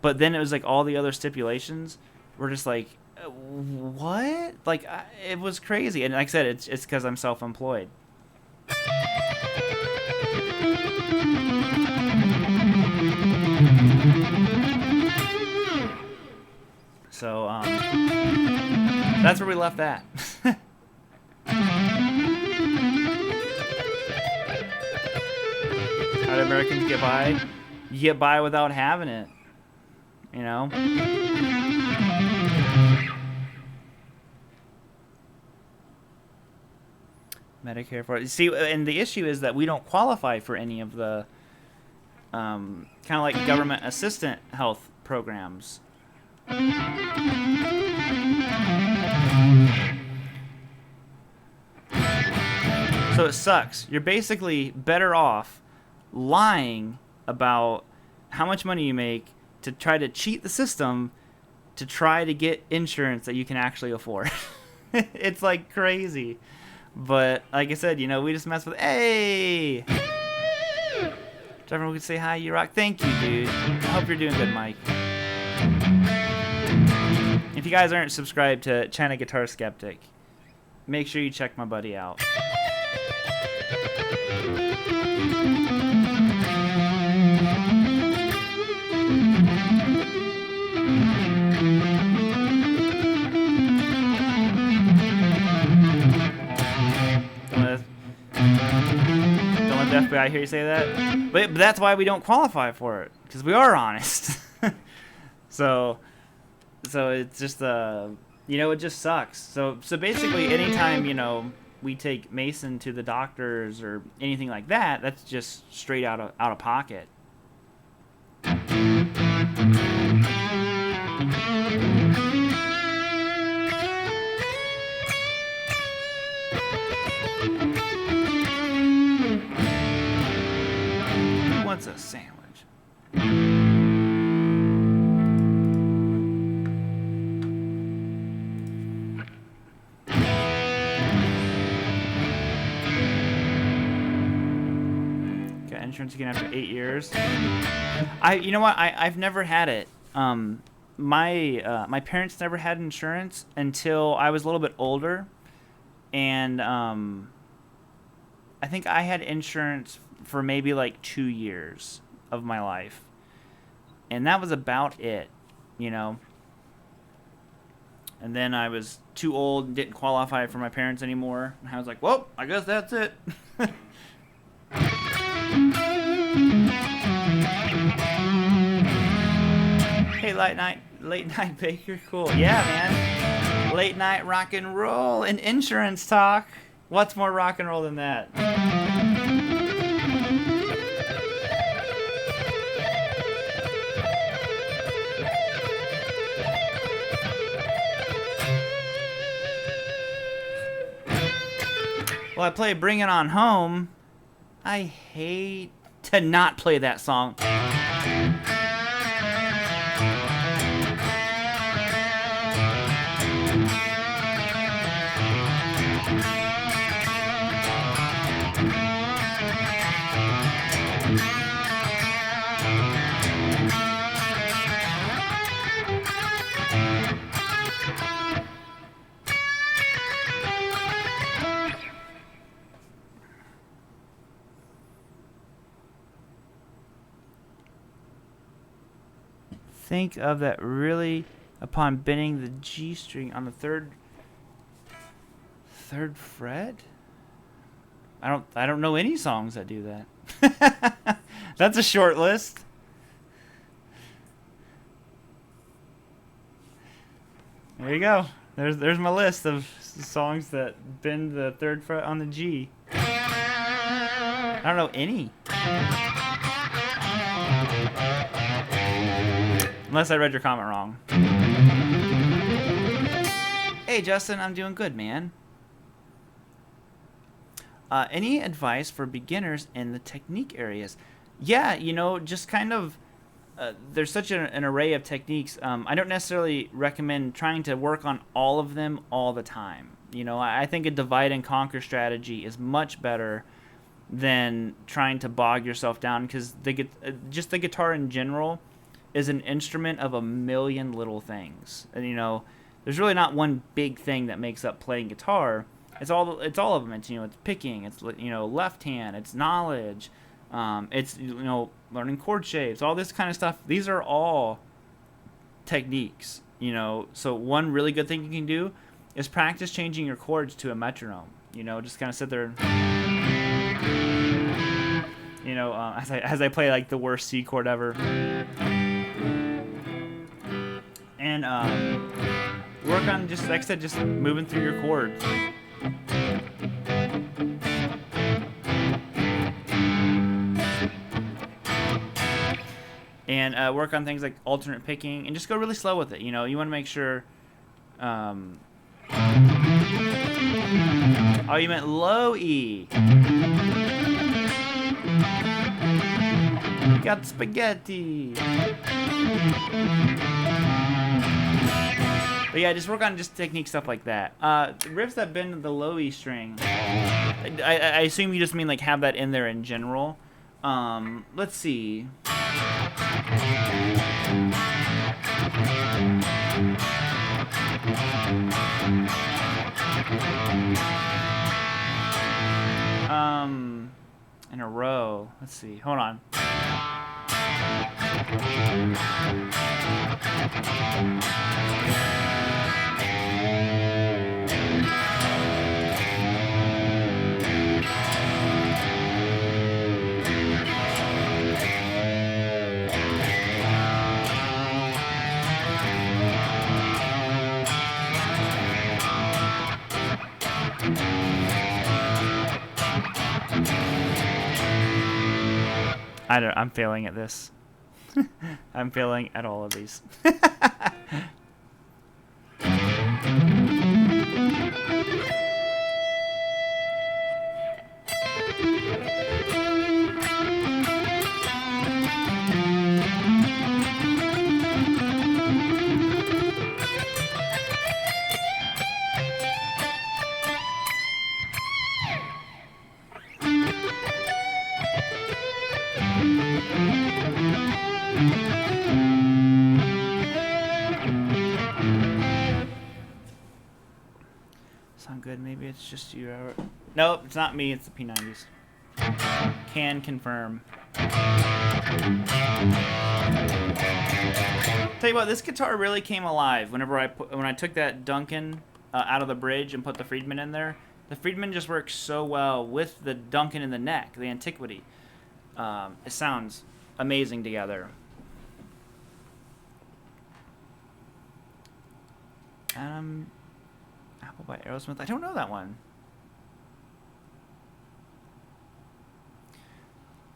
But then it was like all the other stipulations. We're just like, what? Like, it was crazy. And like I said, it's because I'm self-employed. So that's where we left that. How do Americans get by? You get by without having it, Medicare for it. See, and the issue is that we don't qualify for any of the kind of like government assistant health programs. So it sucks. You're basically better off lying about how much money you make to try to cheat the system to try to get insurance that you can actually afford. It's like crazy. But like I said, we just mess with, hey! Everyone could say hi, you rock. Thank you, dude. I hope you're doing good, Mike. If you guys aren't subscribed to China Guitar Skeptic, make sure you check my buddy out. Don't let the FBI hear you say that. But that's why we don't qualify for it, because we are honest. So it's just it just sucks. So basically, anytime we take Mason to the doctors or anything like that, that's just straight out of pocket. Who wants a sandwich? Insurance again after 8 years. I've never had it. My parents never had insurance until I was a little bit older, and I think I had insurance for maybe like 2 years of my life, and that was about it, And then I was too old and didn't qualify for my parents anymore, and I was like, well, I guess that's it. late night baker. Cool. Yeah, man. Late night rock and roll and insurance talk. What's more rock and roll than that? Well, I play Bring It On Home. I hate to not play that song. Think of that really upon bending the G string on the third fret. I don't know any songs that do that. That's a short list. There you go. There's my list of songs that bend the third fret on the G. I don't know any. Unless I read your comment wrong. Hey, Justin, I'm doing good, man. Any advice for beginners in the technique areas? Yeah, just kind of, there's such an array of techniques. I don't necessarily recommend trying to work on all of them all the time. I think a divide and conquer strategy is much better than trying to bog yourself down, because just the guitar in general is an instrument of a million little things. And there's really not one big thing that makes up playing guitar. It's all of them. It's it's picking, it's left hand, it's knowledge, it's learning chord shapes, all this kind of stuff. These are all techniques. So one really good thing you can do is practice changing your chords to a metronome. Just kind of sit there and as I play like the worst C chord ever. And work on, just like I said, just moving through your chords. And work on things like alternate picking, and just go really slow with it. You want to make sure. Oh, you meant low E. Got spaghetti. But yeah, just work on just technique stuff like that. Riffs that bend the low E string. I assume you just mean like have that in there in general. Let's see. In a row. Let's see. Hold on. I'm failing at this. I'm failing at all of these. Sound good? Maybe it's just you. Nope, it's not me. It's the P90s. Can confirm. Tell you what, this guitar really came alive whenever when I took that Duncan out of the bridge and put the Friedman in there. The Friedman just works so well with the Duncan in the neck, the Antiquity. It sounds amazing together. Apple by Aerosmith. I don't know that one.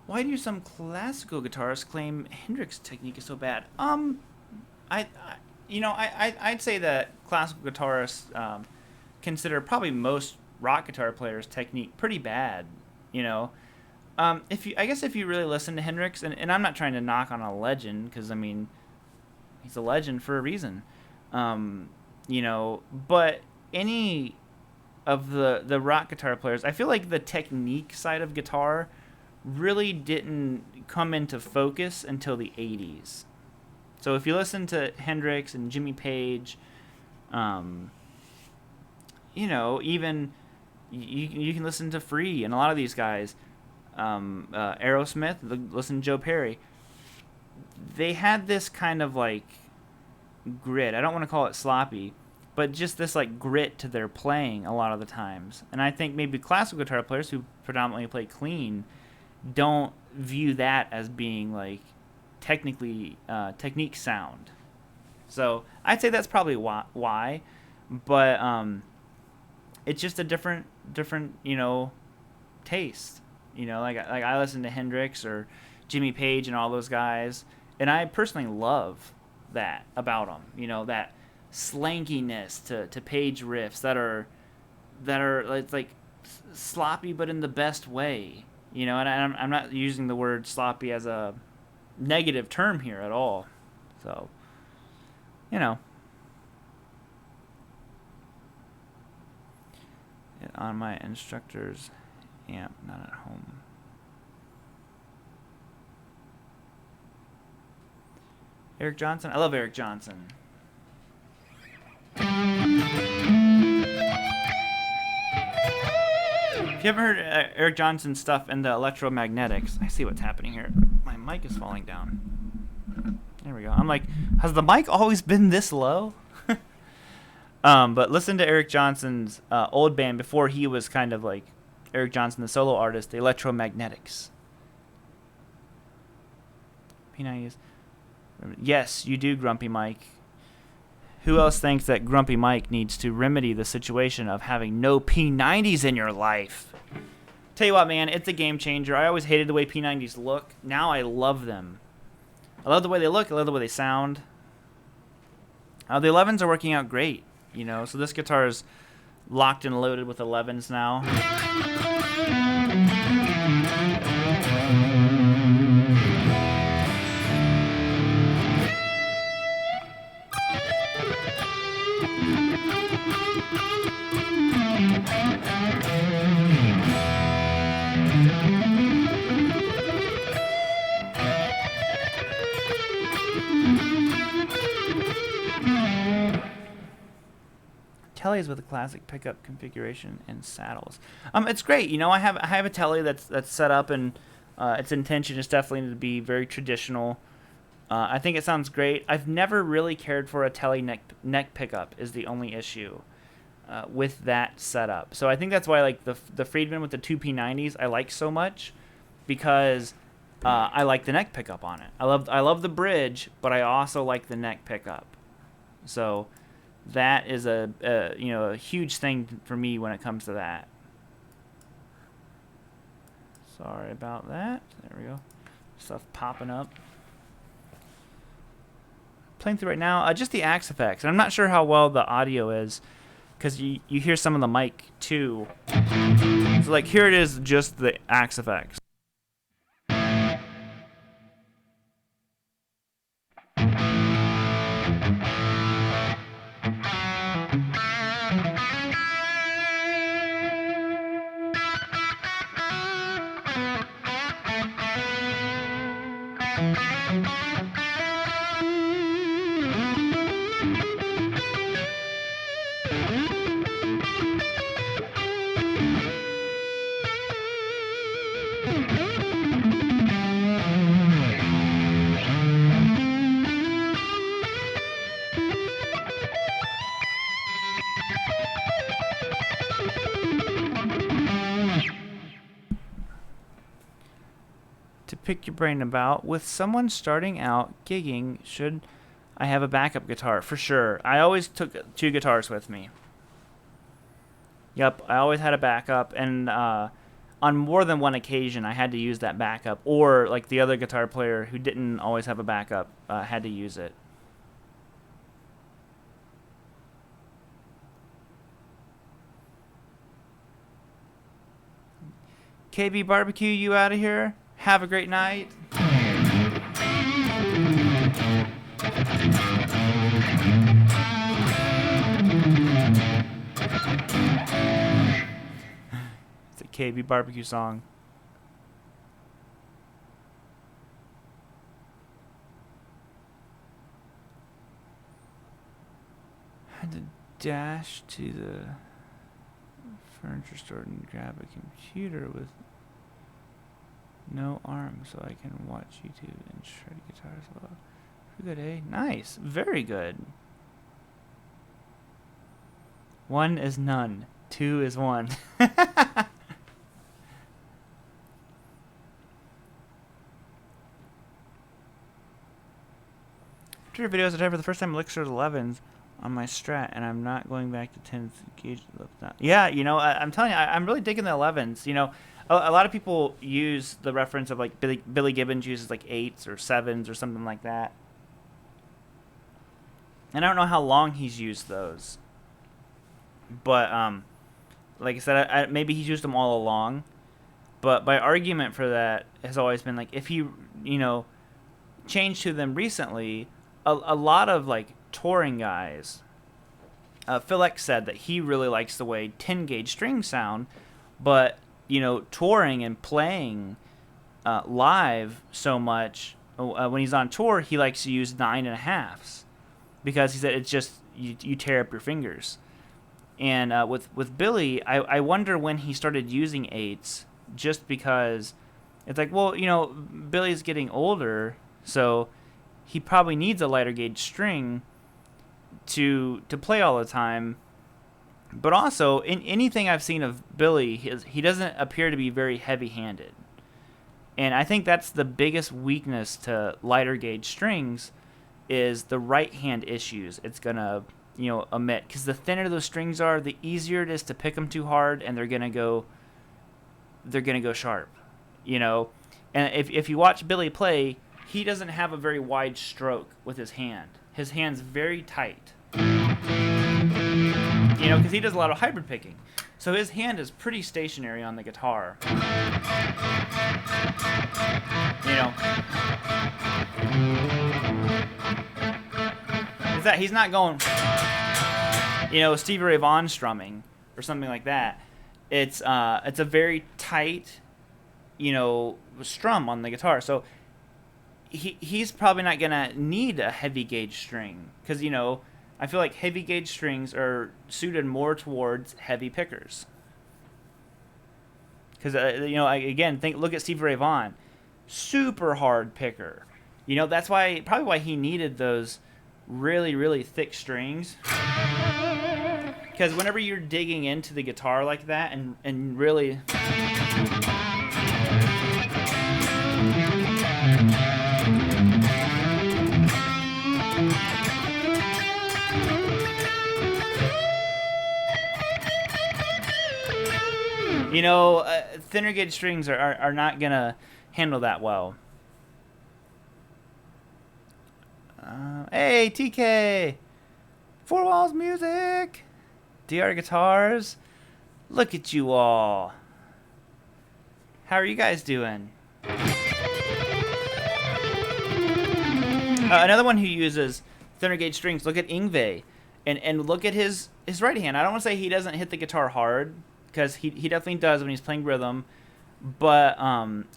Why do some classical guitarists claim Hendrix technique is so bad? I'd say that classical guitarists consider probably most rock guitar players' technique pretty bad. You know, if you really listen to Hendrix, and I'm not trying to knock on a legend, because I mean, he's a legend for a reason. But any of the rock guitar players, I feel like the technique side of guitar really didn't come into focus until the 80s. So if you listen to Hendrix and Jimmy Page, even you can listen to Free and a lot of these guys, Aerosmith, listen to Joe Perry. They had this kind of like grit. I don't want to call it sloppy, but just this like grit to their playing a lot of the times. And I think maybe classical guitar players who predominantly play clean don't view that as being like technique sound. So I'd say that's probably why, but it's just a different taste. Like I listen to Hendrix or Jimmy Page and all those guys, and I personally love that about them. That slankiness to Page riffs that are it's like sloppy but in the best way. And I'm not using the word sloppy as a negative term here at all. So, on my instructor's amp, not at home. Eric Johnson? I love Eric Johnson. If you haven't heard Eric Johnson's stuff in the electromagnetics, I see what's happening here. My mic is falling down. There we go. I'm like, has the mic always been this low? But listen to Eric Johnson's old band before he was kind of like Eric Johnson, the solo artist, the electromagnetics. P90s. Yes, you do, Grumpy Mike. Who else thinks that Grumpy Mike needs to remedy the situation of having no P90s in your life? Tell you what, man, it's a game changer. I always hated the way P90s look. Now I love them. I love the way they look. I love the way they sound. The 11s are working out great, So this guitar is locked and loaded with 11s now. Telly's with a classic pickup configuration and saddles. It's great. I have a Telly that's set up, and its intention is definitely to be very traditional. I think it sounds great. I've never really cared for a Telly neck pickup. Is the only issue with that setup. So I think that's why like the Friedman with the two P90s I like so much, because I like the neck pickup on it. I love the bridge, but I also like the neck pickup. So that is a huge thing for me when it comes to that. Sorry about that. There we go. Stuff popping up. Playing through right now, just the Axe effects. And I'm not sure how well the audio is, because you hear some of the mic too. So like here it is, just the Axe effects. Pick your brain about, with someone starting out gigging, should I have a backup guitar for sure. I always took 2 guitars with me. Yep, I always had a backup, and on more than one occasion, I had to use that backup, or like the other guitar player who didn't always have a backup had to use it. KB Barbecue, you out of here? Have a great night. It's a KB Barbecue song. Had to dash to the furniture store and grab a computer with no arm so I can watch YouTube and shred guitar as well. Good, eh? Nice. Very good. 1 is none. 2 is 1. After your videos, I tried for the first time Elixir 11s on my Strat, and I'm not going back to 10s gauge. Yeah, you know, I'm telling you, I'm really digging the 11s. You know, a lot of people use the reference of like Billy Gibbons uses like 8s or 7s or something like that. And I don't know how long he's used those. But, like I said, maybe he's used them all along. But my argument for that has always been, like, if he, you know, changed to them recently, a lot of, like, touring guys, Phil X said that he really likes the way 10-gauge strings sound, but, you know, touring and playing live so much, when he's on tour, he likes to use 9.5s. Because he said it's just, you tear up your fingers. And with Billy, I wonder when he started using 8s, just because it's like, well, you know, Billy's getting older, so he probably needs a lighter gauge string to play all the time. But also, in anything I've seen of Billy, he doesn't appear to be very heavy-handed. And I think that's the biggest weakness to lighter gauge strings, is the right hand issues it's gonna, you know, emit. Because the thinner those strings are, the easier it is to pick them too hard, and they're gonna go sharp, you know. And if you watch Billy play, he doesn't have a very wide stroke with his hand. His hand's very tight, you know, because he does a lot of hybrid picking. So his hand is pretty stationary on the guitar, you know. Is that he's not going, you know, Stevie Ray Vaughan strumming or something like that. It's a very tight, you know, strum on the guitar. So he's probably not gonna need a heavy gauge string, because, you know, I feel like heavy gauge strings are suited more towards heavy pickers. Because you know, again, look at Stevie Ray Vaughan, super hard picker. You know, that's probably why he needed those really, really thick strings. Because whenever you're digging into the guitar like that and really, you know, thinner gauge strings are not gonna handle that well. Hey, TK! Four Walls Music! DR Guitars! Look at you all! How are you guys doing? Another one who uses thinner gauge strings, look at Yngwie. And look at his right hand. I don't want to say he doesn't hit the guitar hard, because he definitely does when he's playing rhythm. But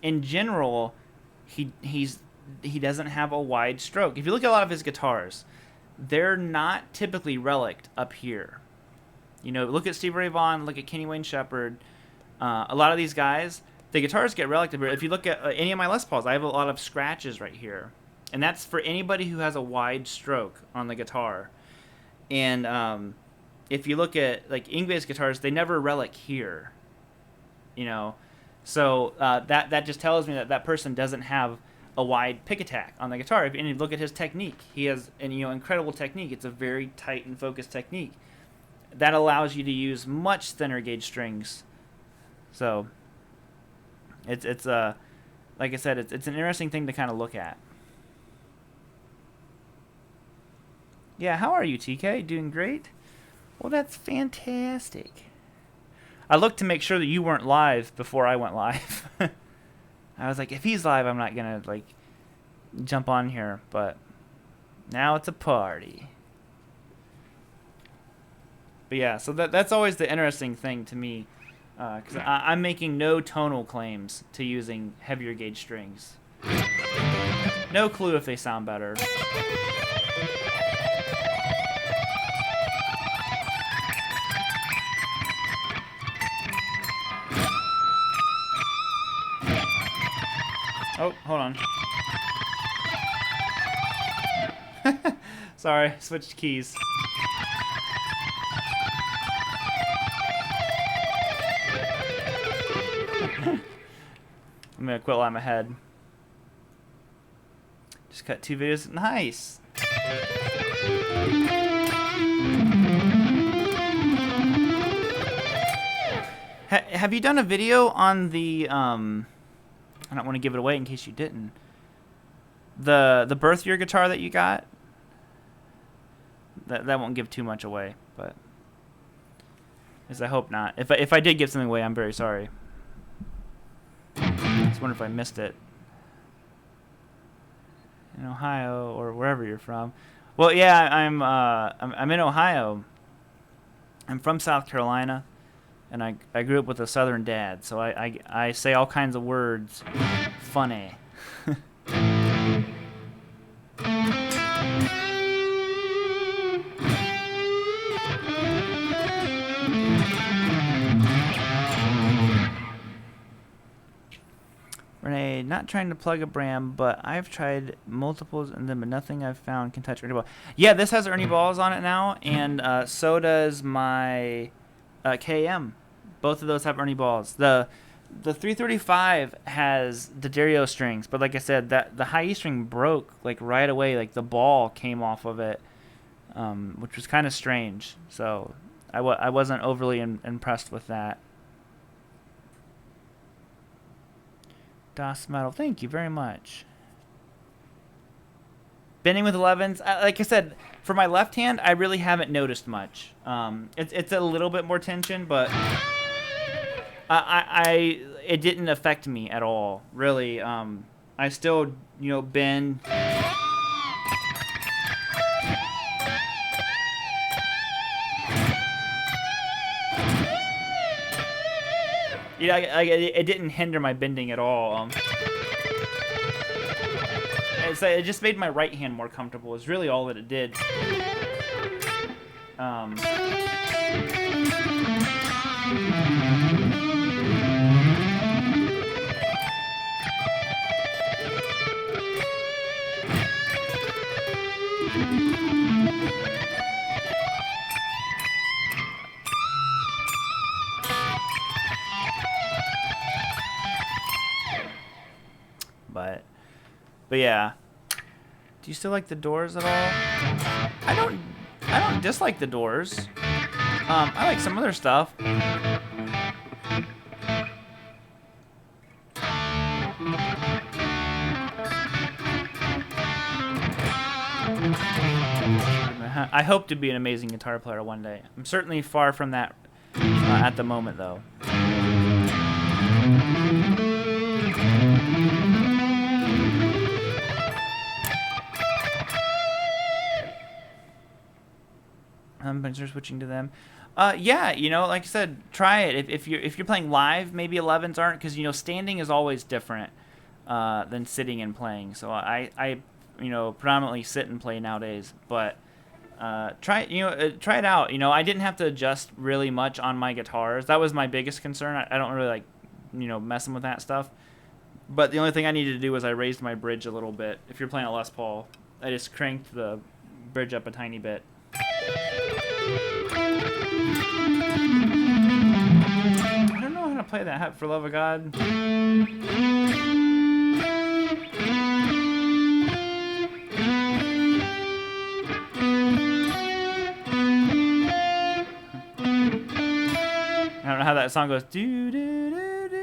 in general, he doesn't have a wide stroke. If you look at a lot of his guitars, they're not typically relicked up here. You know, look at Stevie Ray Vaughan, look at Kenny Wayne Shepherd. A lot of these guys, the guitars get relicked up here. If you look at any of my Les Pauls, I have a lot of scratches right here. And that's for anybody who has a wide stroke on the guitar. And if you look at, like, Yngwie's guitars, they never relic here. You know? So that just tells me that person doesn't have a wide pick attack on the guitar. And you look at his technique, he has an incredible technique. It's a very tight and focused technique that allows you to use much thinner gauge strings. So it's like I said, it's an interesting thing to kind of look at. Yeah, how are you, TK? Doing great? Well, that's fantastic. I looked to make sure that you weren't live before I went live. I was like, if he's live, I'm not gonna like jump on here, but now it's a party. But yeah, so that's always the interesting thing to me, because I'm making no tonal claims to using heavier gauge strings. No clue if they sound better. Oh, hold on. Sorry, switched keys. I'm gonna quit while I'm ahead. Just cut 2 videos. Nice. Have you done a video on the I don't want to give it away in case you didn't. The birth year guitar that you got. That won't give too much away, but I hope not. If I did give something away, I'm very sorry. I just wonder if I missed it. In Ohio or wherever you're from. Well, yeah, I'm in Ohio. I'm from South Carolina. And I grew up with a southern dad, so I say all kinds of words funny. Renee, not trying to plug a brand, but I've tried multiples and then, but nothing I've found can touch Ernie Ball. Yeah, this has Ernie Balls on it now, and so does my KM. Both of those have Ernie Balls. The 335 has D'Addario strings, but like I said, that the high E string broke like right away. Like the ball came off of it, which was kind of strange. So I wasn't overly impressed with that. Das Metal, thank you very much. Bending with 11s, like I said, for my left hand, I really haven't noticed much. It's a little bit more tension, but it didn't affect me at all, really. I still, bend. It didn't hinder my bending at all. It just made my right hand more comfortable. Is really all that it did. But yeah. Do you still like the Doors at all? I don't dislike the Doors. I like some other stuff. I hope to be an amazing guitar player one day. I'm certainly far from that at the moment, though. Are switching to them. Yeah, like I said, try it. If you're playing live, maybe 11s aren't, because standing is always different than sitting and playing. So I predominantly sit and play nowadays. But try it out. I didn't have to adjust really much on my guitars. That was my biggest concern. I don't really like messing with that stuff. But the only thing I needed to do was I raised my bridge a little bit. If you're playing a Les Paul, I just cranked the bridge up a tiny bit. I don't know how to play that, for love of God. that song goes do do do do.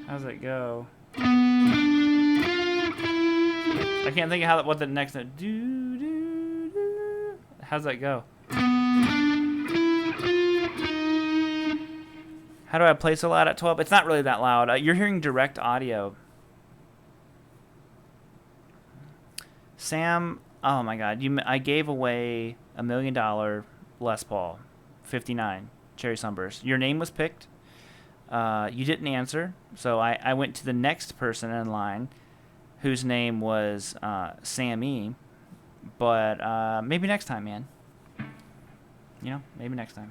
How's it go? I can't think of what the next note. Do do do. How's that go? How do I play so loud at 12? It's not really that loud. You're hearing direct audio. Sam, oh my God, I gave away $1 million Les Paul, 59 cherry sunburst. Your name was picked. You didn't answer, so I went to the next person in line, whose name was Sammy. But maybe next time, man. You know, maybe next time.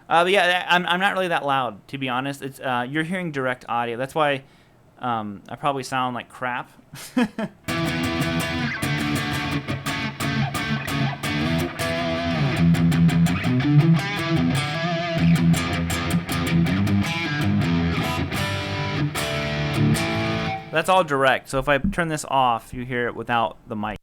But yeah, I'm not really that loud, to be honest. It's you're hearing direct audio. That's why I probably sound like crap. That's all direct. So if I turn this off, you hear it without the mic.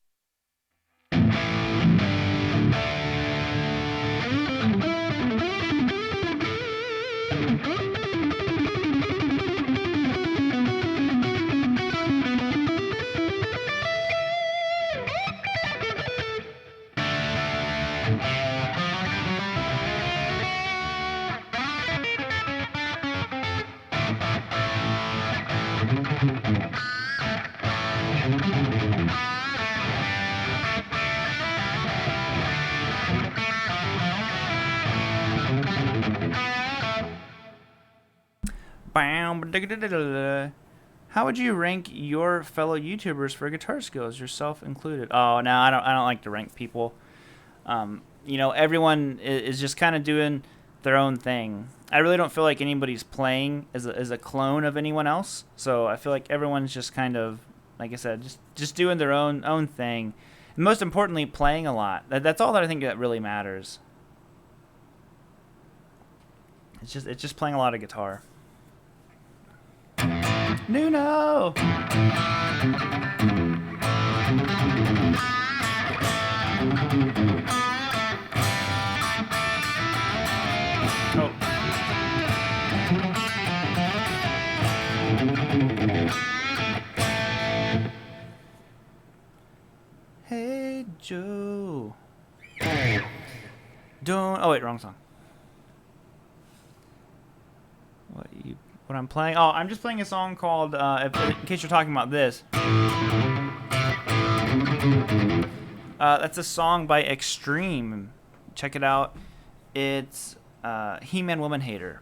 How would you rank your fellow YouTubers for guitar skills, yourself included? Oh, no, I don't like to rank people. You know, everyone is just kind of doing their own thing. I really don't feel like anybody's playing as a clone of anyone else. So I feel like everyone's just kind of, like I said, just doing their own thing. And most importantly, playing a lot. That's all that I think that really matters. It's just playing a lot of guitar. Nuno! Oh. Hey, Joe. Don't... Oh, wait, wrong song. What I'm playing? Oh, I'm just playing a song called, in case you're talking about this. That's a song by Extreme. Check it out. It's He-Man Woman Hater.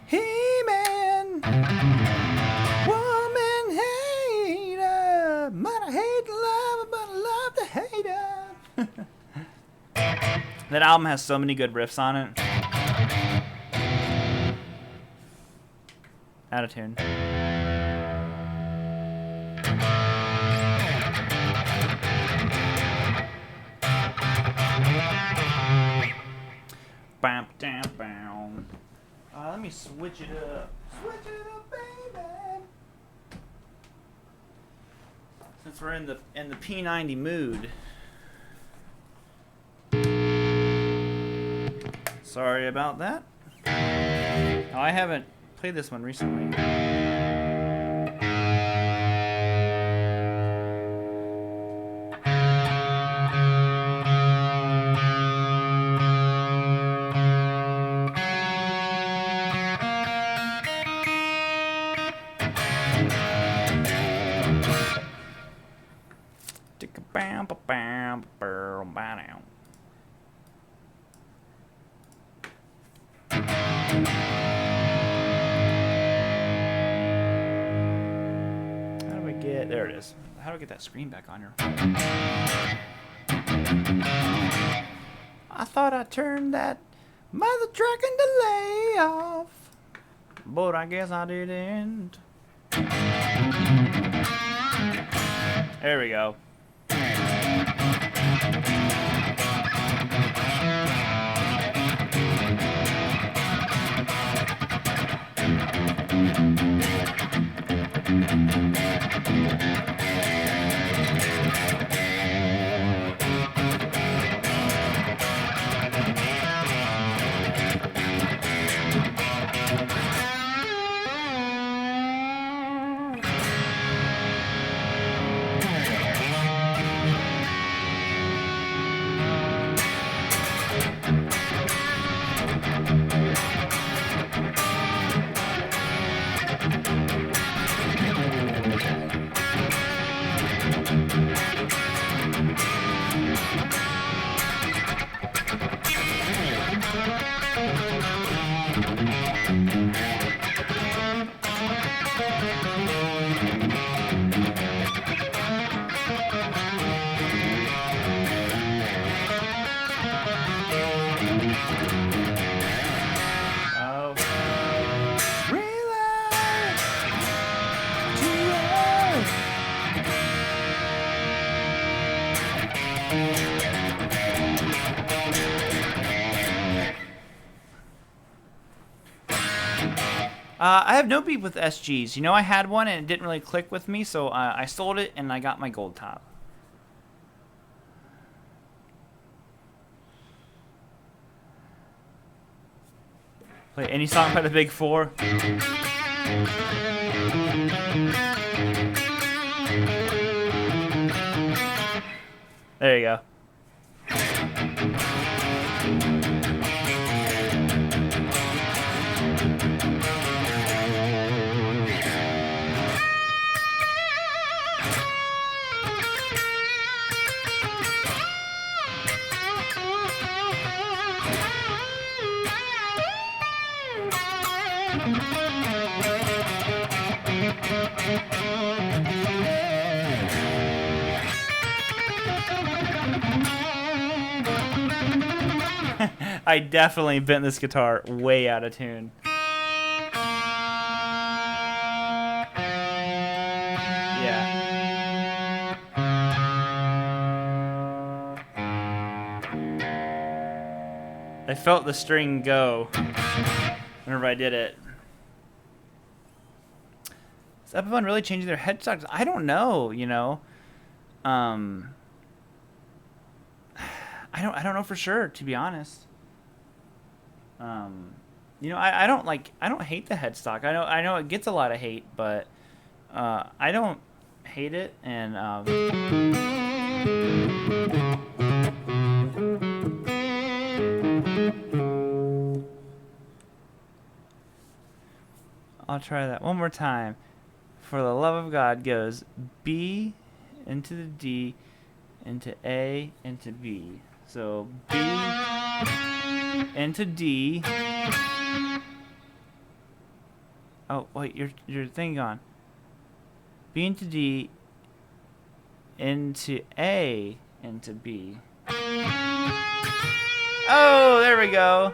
He-Man, woman hater, but I hate to love her, but I love to hate her. That album has so many good riffs on it. Out of tune. Bam, bam, bam. Let me switch it up. Switch it up, baby. Since we're in the P90 mood. Sorry about that. Oh, I haven't played this one recently. There it is. How do I get that screen back on here? I thought I turned that mother trucking delay off. but I guess I didn't. There we go. I have no beef with SGs. You know, I had one and it didn't really click with me, so I sold it and I got my gold top. Play any song by the Big Four. There you go. I definitely bent this guitar way out of tune. Yeah. I felt the string go whenever I did it. Is Epiphone really changing their headstocks? I don't know, you know. I don't know for sure, to be honest. You know, I don't hate the headstock. I know it gets a lot of hate, but I don't hate it, and I'll try that one more time. For the love of God goes B into the D into A into B. So B into D. Oh wait, your thing gone. B into D into A into B. Oh, there we go.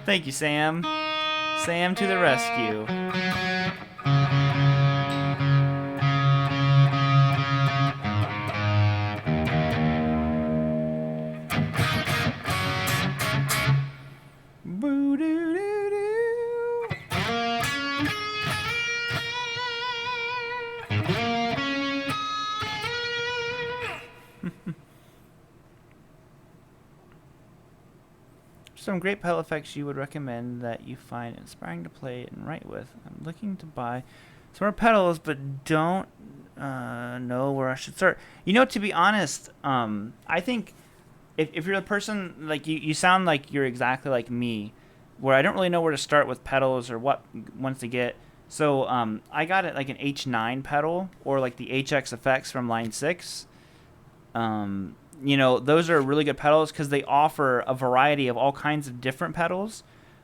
Thank you, Sam. Sam to the rescue. Some great pedal effects you would recommend that you find inspiring to play and write with. I'm looking to buy some more pedals, but don't know where I should start. You know, to be honest, I think if you're the person, like you sound like you're exactly like me, where I don't really know where to start with pedals or what ones to get. So I got it like an H9 pedal or like the HX effects from Line 6. You know, those are really good pedals because they offer a variety of all kinds of different pedals.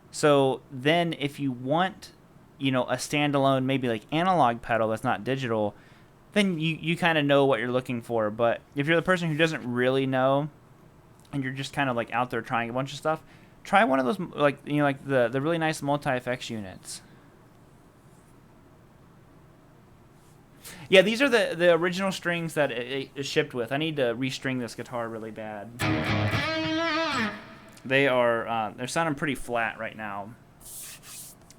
So then if you want, you know, a standalone, maybe like analog pedal that's not digital, then you kind of know what you're looking for. But if you're the person who doesn't really know, and you're just kind of like out there trying a bunch of stuff, try one of those, like, you know, like the really nice multi-effects units. Yeah, these are the original strings that it shipped with. I need to restring this guitar really bad. They're sounding pretty flat right now.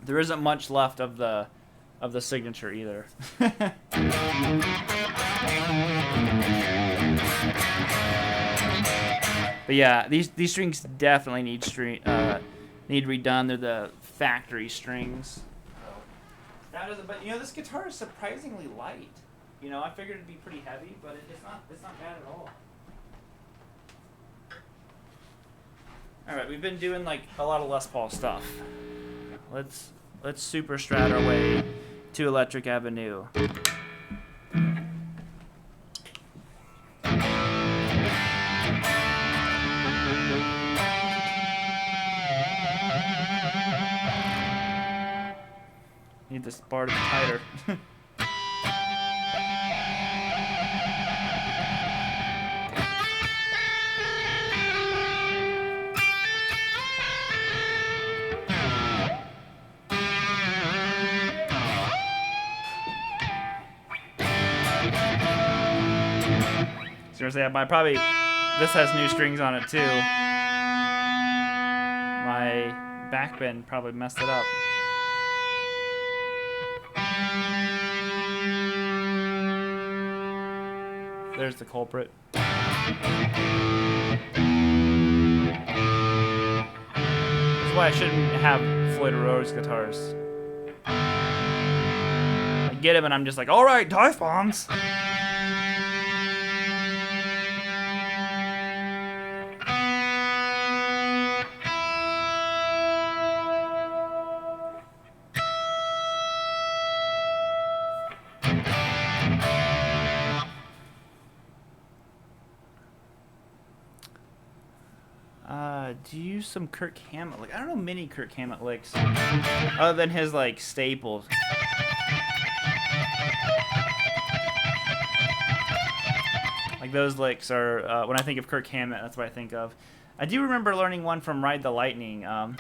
There isn't much left of the signature either. But yeah, these strings definitely need redone. They're the factory strings. But you know, this guitar is surprisingly light. You know, I figured it'd be pretty heavy, but it's not bad at all. All right, we've been doing like a lot of Les Paul stuff. Let's super strat our way to Electric Avenue. Need this bar to be tighter. Seriously, this has new strings on it too. My back bend probably messed it up. There's the culprit. That's why I shouldn't have Floyd Rose guitars. I get him and I'm just like, all right, dive bombs. Do you use some Kirk Hammett? Like, I don't know many Kirk Hammett licks other than his like staples. Like those licks are when I think of Kirk Hammett, that's what I think of. I do remember learning one from Ride the Lightning. I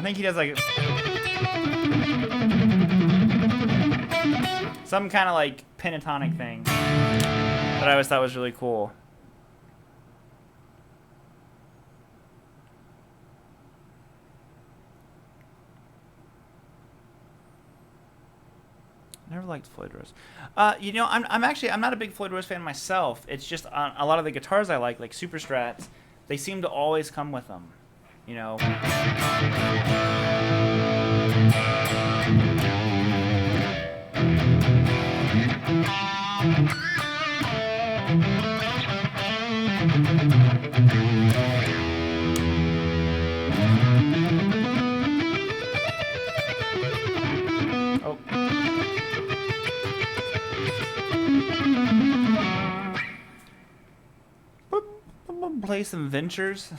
think he does like some kind of like pentatonic thing that I always thought was really cool. Never liked Floyd Rose. You know, I'm not a big Floyd Rose fan myself. It's just a lot of the guitars I like Super Strats, they seem to always come with them. You know. Oh. Play some Ventures.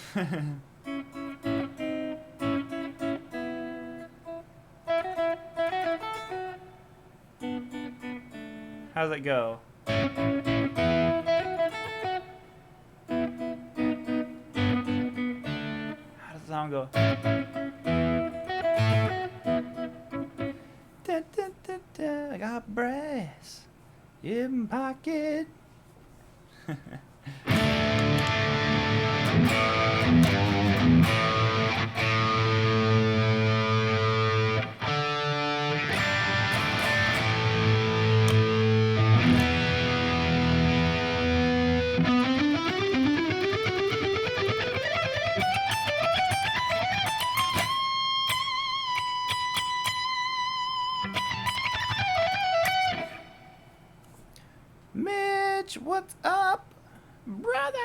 How's it go? How does the sound go? Da, da, da, da. I got brass in my pocket. Mitch, what's up, brother?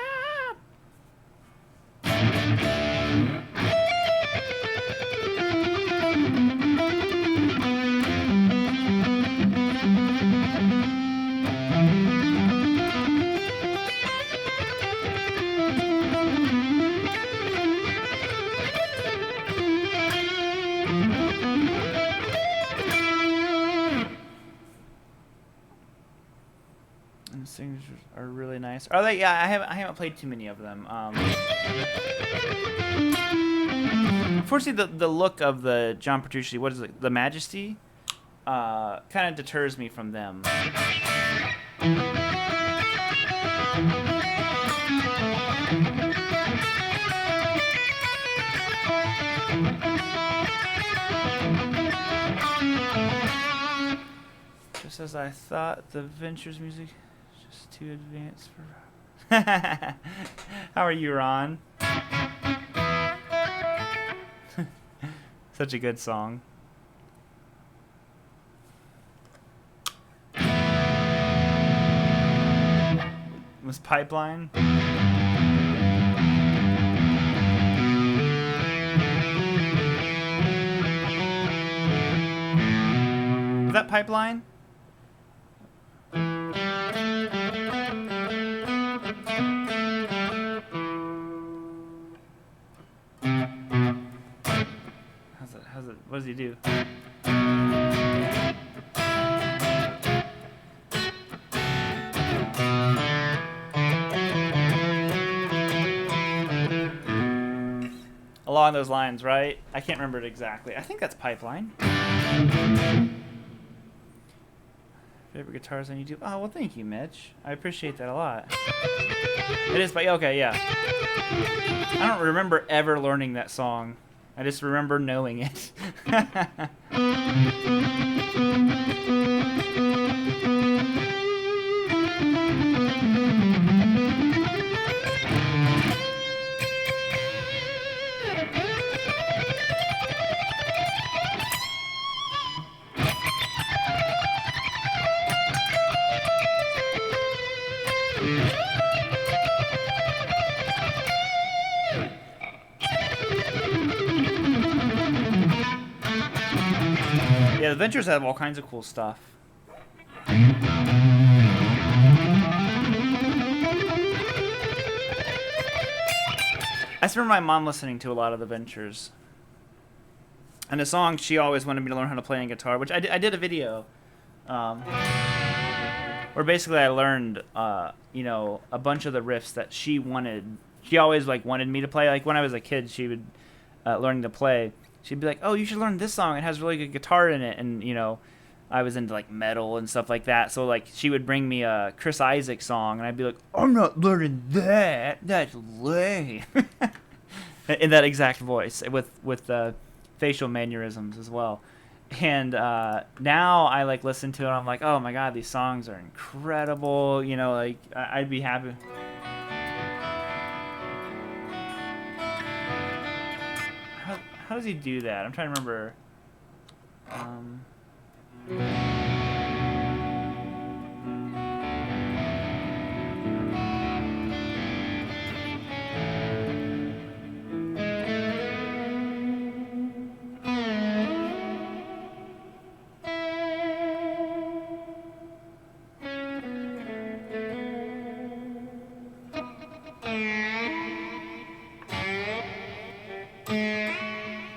really nice. Are they? Yeah, I haven't played too many of them. Unfortunately, the look of the John Petrucci, what is it, the Majesty, kind of deters me from them. Just as I thought, the Ventures music is just too advanced for. How are you, Ron? Such a good song. Was Pipeline? Was that Pipeline? How's it? What does he do? Along those lines, right? I can't remember it exactly. I think that's Pipeline. Favorite guitars on YouTube? Oh, well, thank you, Mitch. I appreciate that a lot. It is, but okay, yeah. I don't remember ever learning that song. I just remember knowing it. Yeah, the Ventures have all kinds of cool stuff. I just remember my mom listening to a lot of the Ventures. And a song she always wanted me to learn how to play on guitar, which I did a video where basically I learned, you know, a bunch of the riffs that she wanted. She always like wanted me to play. Like when I was a kid, she would learning to play. She'd be like, "Oh, you should learn this song. It has really good guitar in it." And you know, I was into like metal and stuff like that. So like she would bring me a Chris Isaak song, and I'd be like, "I'm not learning that. That's lame." In that exact voice, with facial mannerisms as well. And now I like listen to it. And I'm like, "Oh my god, these songs are incredible." You know, like I'd be happy. How does he do that? I'm trying to remember.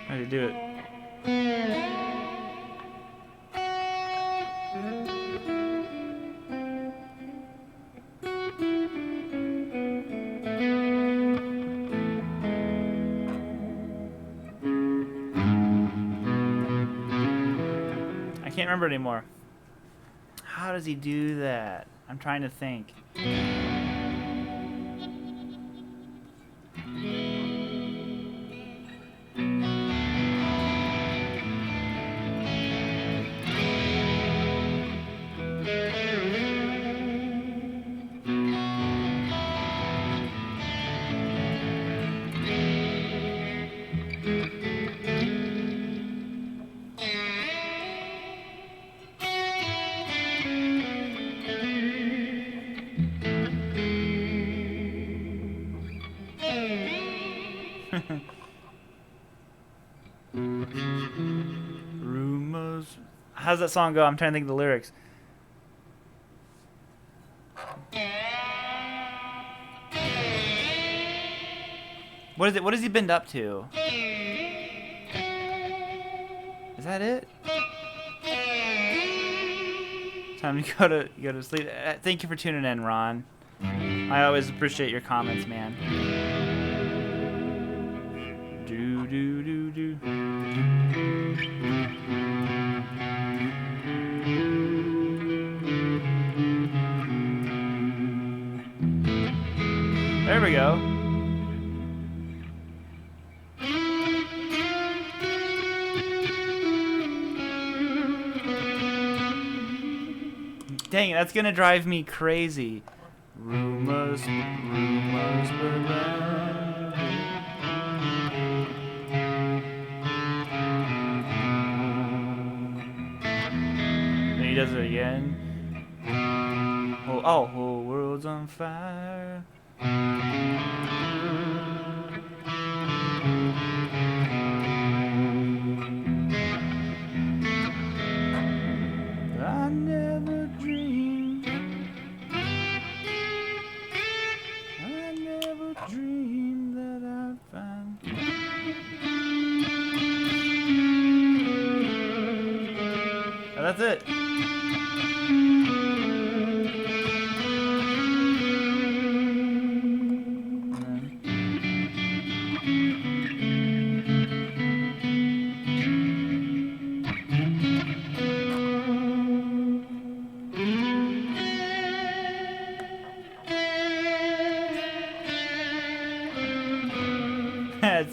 How do you do it? I can't remember anymore. How does he do that? I'm trying to think. Rumors. How's that song go? I'm trying to think of the lyrics. What is it? What has he been up to? Is that it? Time to go to sleep. Thank you for tuning in, Ron. I always appreciate your comments, man. Do do do do. There we go. Dang it, that's gonna drive me crazy. Rumors, rumors, then he does it again. Oh, whole world's on fire. I never dreamed. I never dreamed that I'd find. Oh, that's it.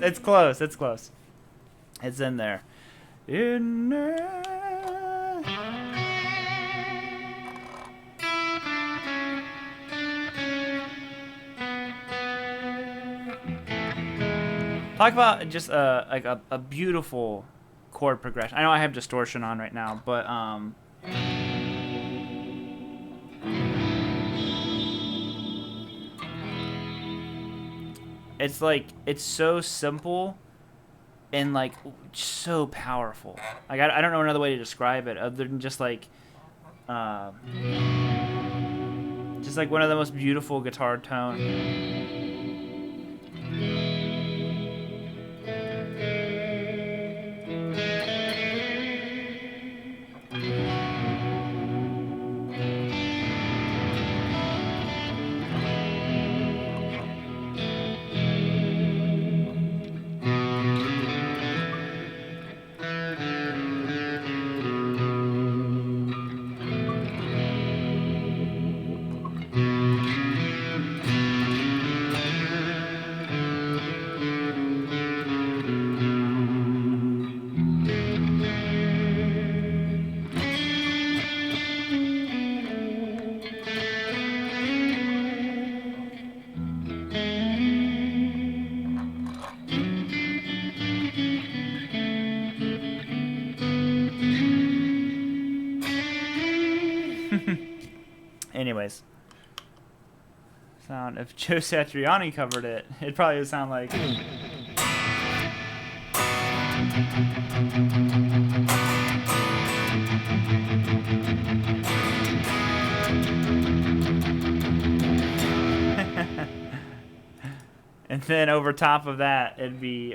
It's close. It's close. It's in there. In there. Talk about just like a beautiful chord progression. I know I have distortion on right now, but it's like, it's so simple and like so powerful. Like I don't know another way to describe it other than just like one of the most beautiful guitar tones. Anyways, sound if Joe Satriani covered it, it probably would sound like. And then over top of that, it'd be.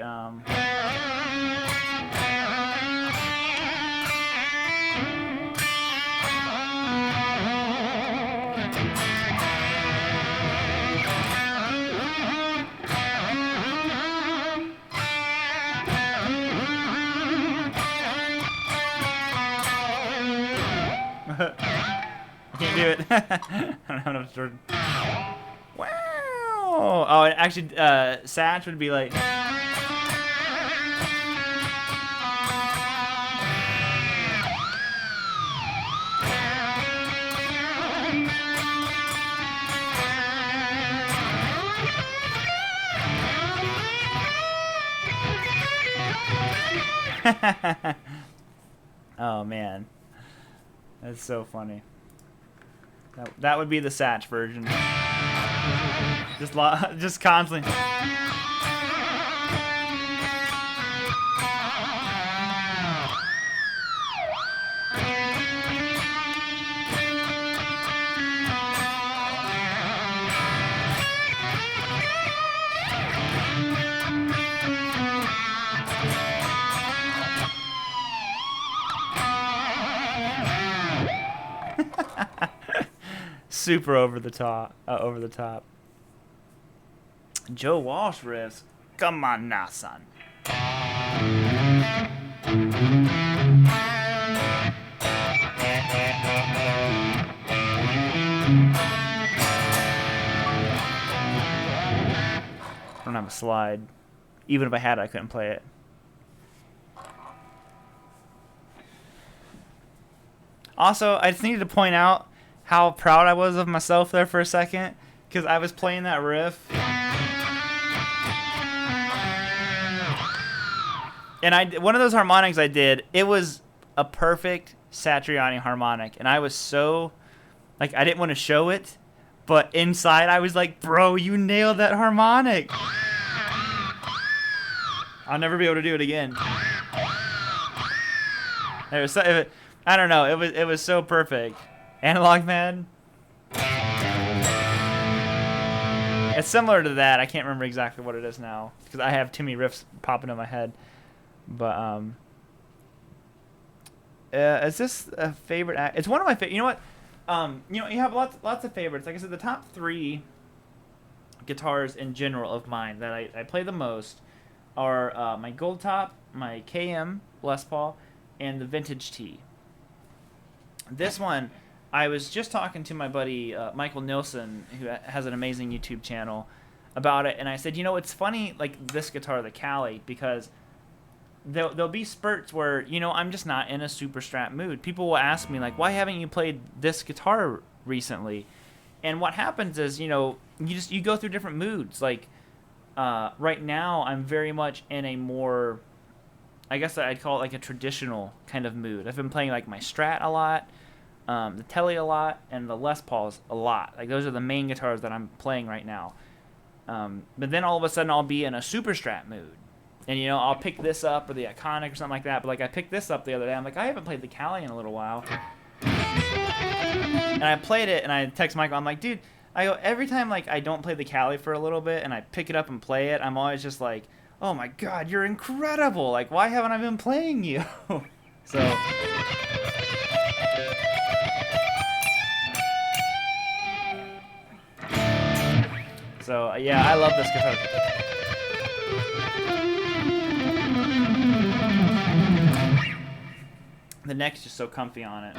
I can't do it. I don't have enough distortion. Wow. Oh, and actually, Satch would be like. Oh man. That's so funny. That would be the Satch version. Just constantly. super over the top. Joe Walsh riffs. Come on now, son. I don't have a slide. Even if I had it, I couldn't play it. Also, I just needed to point out how proud I was of myself there for a second, because I was playing that riff. And one of those harmonics I did, it was a perfect Satriani harmonic. And I was so, like, I didn't want to show it, but inside I was like, bro, you nailed that harmonic. I'll never be able to do it again. It was so, I don't know, it was so perfect. Analog Man. It's similar to that. I can't remember exactly what it is now because I have too many riffs popping in my head. But is this a favorite act? It's one of my favorite. You know what? You have lots of favorites. Like I said, the top 3 guitars in general of mine that I play the most are my Gold Top, my KM Les Paul, and the Vintage T. This one, I was just talking to my buddy Michael Nilsson, who has an amazing YouTube channel, about it, and I said, you know, it's funny, like this guitar, the Cali, because there'll be spurts where, you know, I'm just not in a super strat mood. People will ask me, like, why haven't you played this guitar recently? And what happens is, you know, you go through different moods. Like, right now, I'm very much in a more, I guess I'd call it like a traditional kind of mood. I've been playing like my Strat a lot, the Tele a lot, and the Les Pauls a lot. Like, those are the main guitars that I'm playing right now. But then all of a sudden, I'll be in a super strat mood. And, you know, I'll pick this up or the Iconic or something like that. But, like, I picked this up the other day. I'm like, I haven't played the Cali in a little while. And I played it, and I text Michael. I'm like, dude, I go, every time, like, I don't play the Cali for a little bit and I pick it up and play it, I'm always just like, oh, my God, you're incredible. Like, why haven't I been playing you? So... yeah, I love this guitar. The neck's just so comfy on it.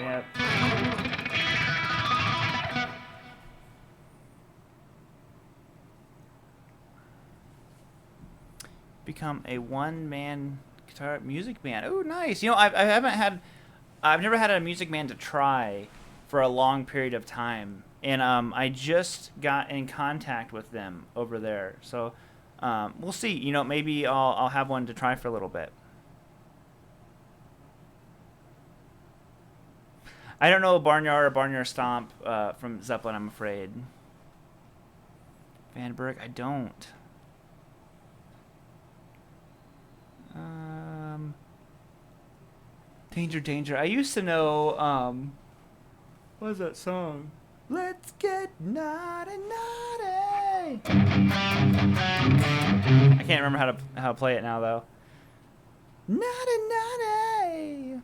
Yeah. Become a one-man guitar music band. Oh, nice. You know, I've never had a music band to try for a long period of time, and I just got in contact with them over there. So we'll see. You know, maybe I'll have one to try for a little bit. I don't know Barnyard or Barnyard Stomp from Zeppelin, I'm afraid. Vandenberg, I don't. Danger, Danger. I used to know, what was that song? Let's get naughty, naughty. I can't remember how to play it now, though. Naughty, naughty.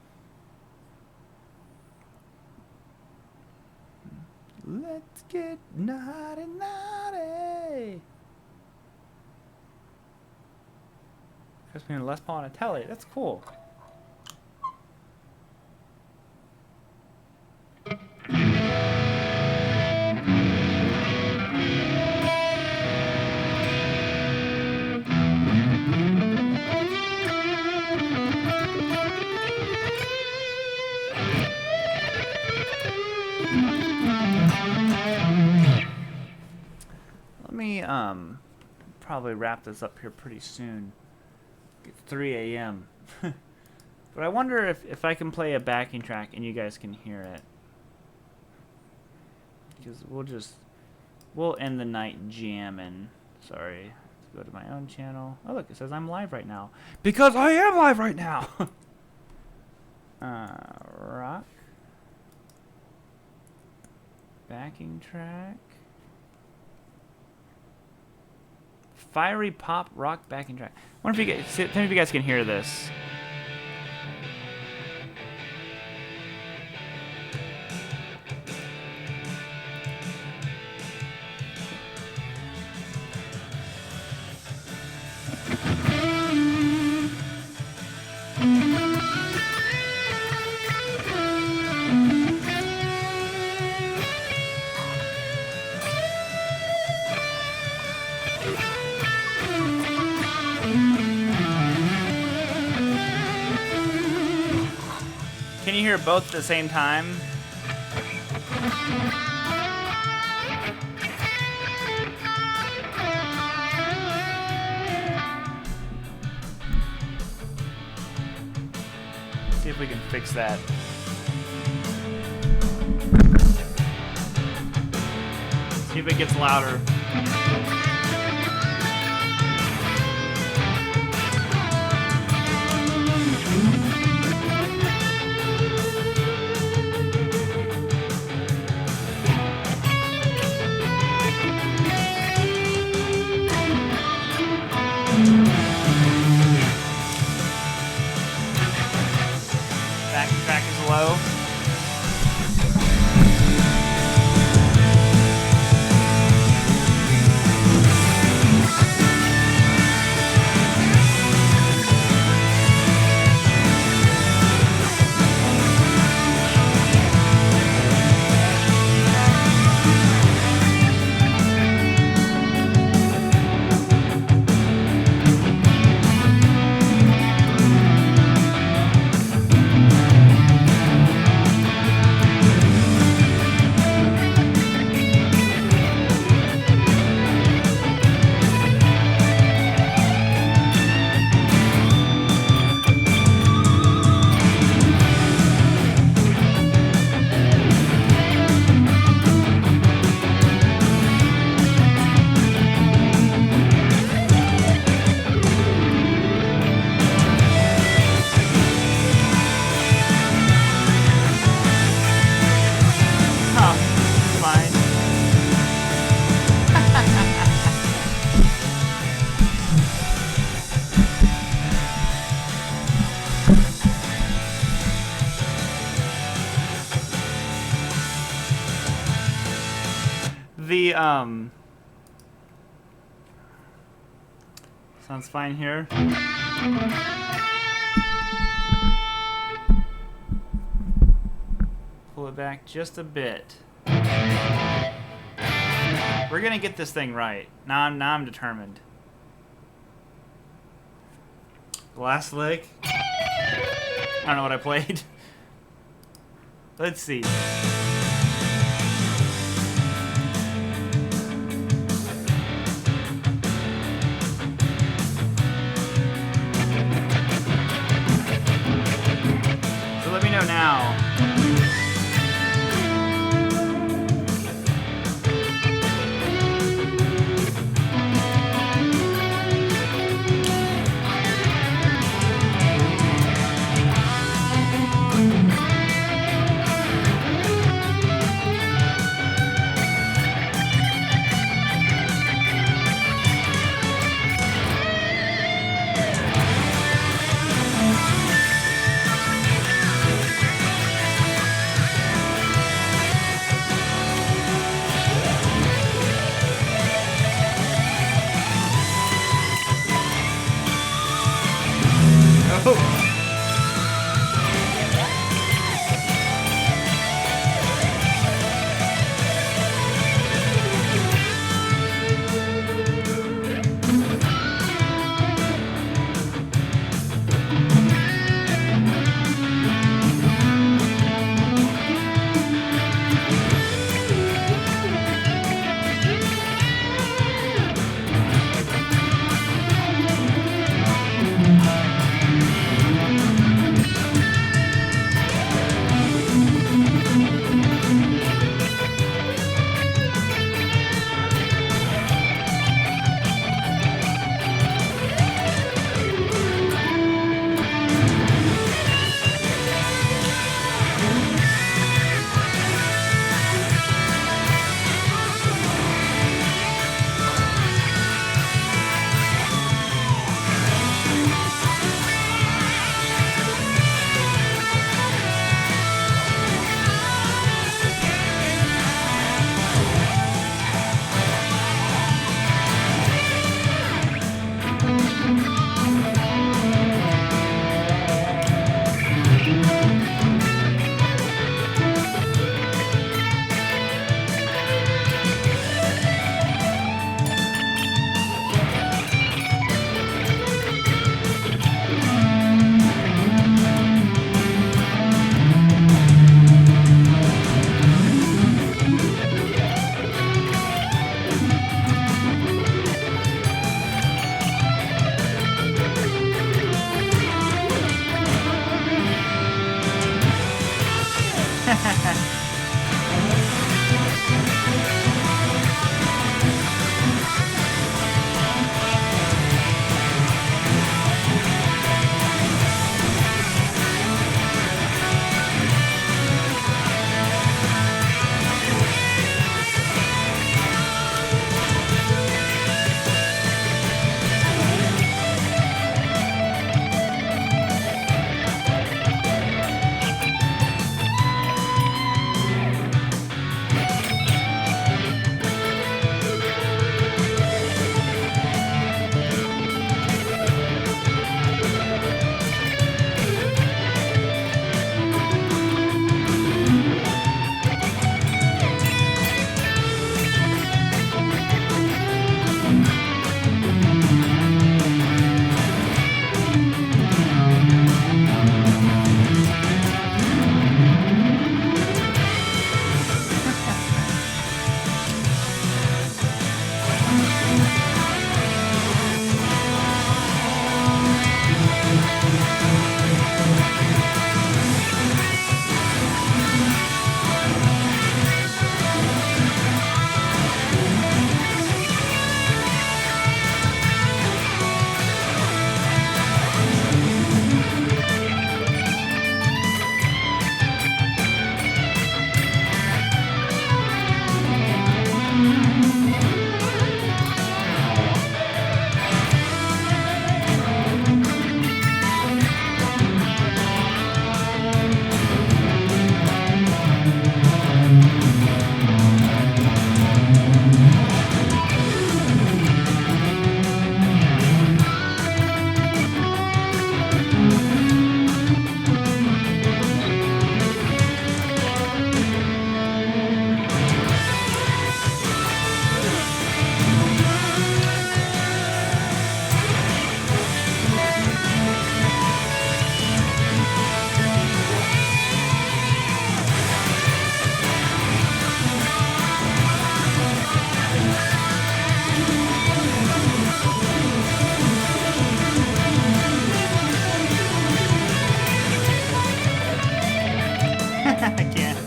Let's get naughty, naughty. Chris me Les Paul and a Tele. That's cool. Let me probably wrap this up here pretty soon. It's 3 a.m. But I wonder if I can play a backing track and you guys can hear it. Because we'll end the night jamming. Sorry. Let's go to my own channel. Oh, look, it says I'm live right now. Because I am live right now! Rock. Backing track. Fiery pop rock backing track. I wonder if you guys can hear this. Can you hear both at the same time? See if we can fix that. See if it gets louder. Backing track is low. The sounds fine here. Pull it back just a bit. We're gonna get this thing right. Now I'm determined. The last lick. I don't know what I played. Let's see. Now. I can't.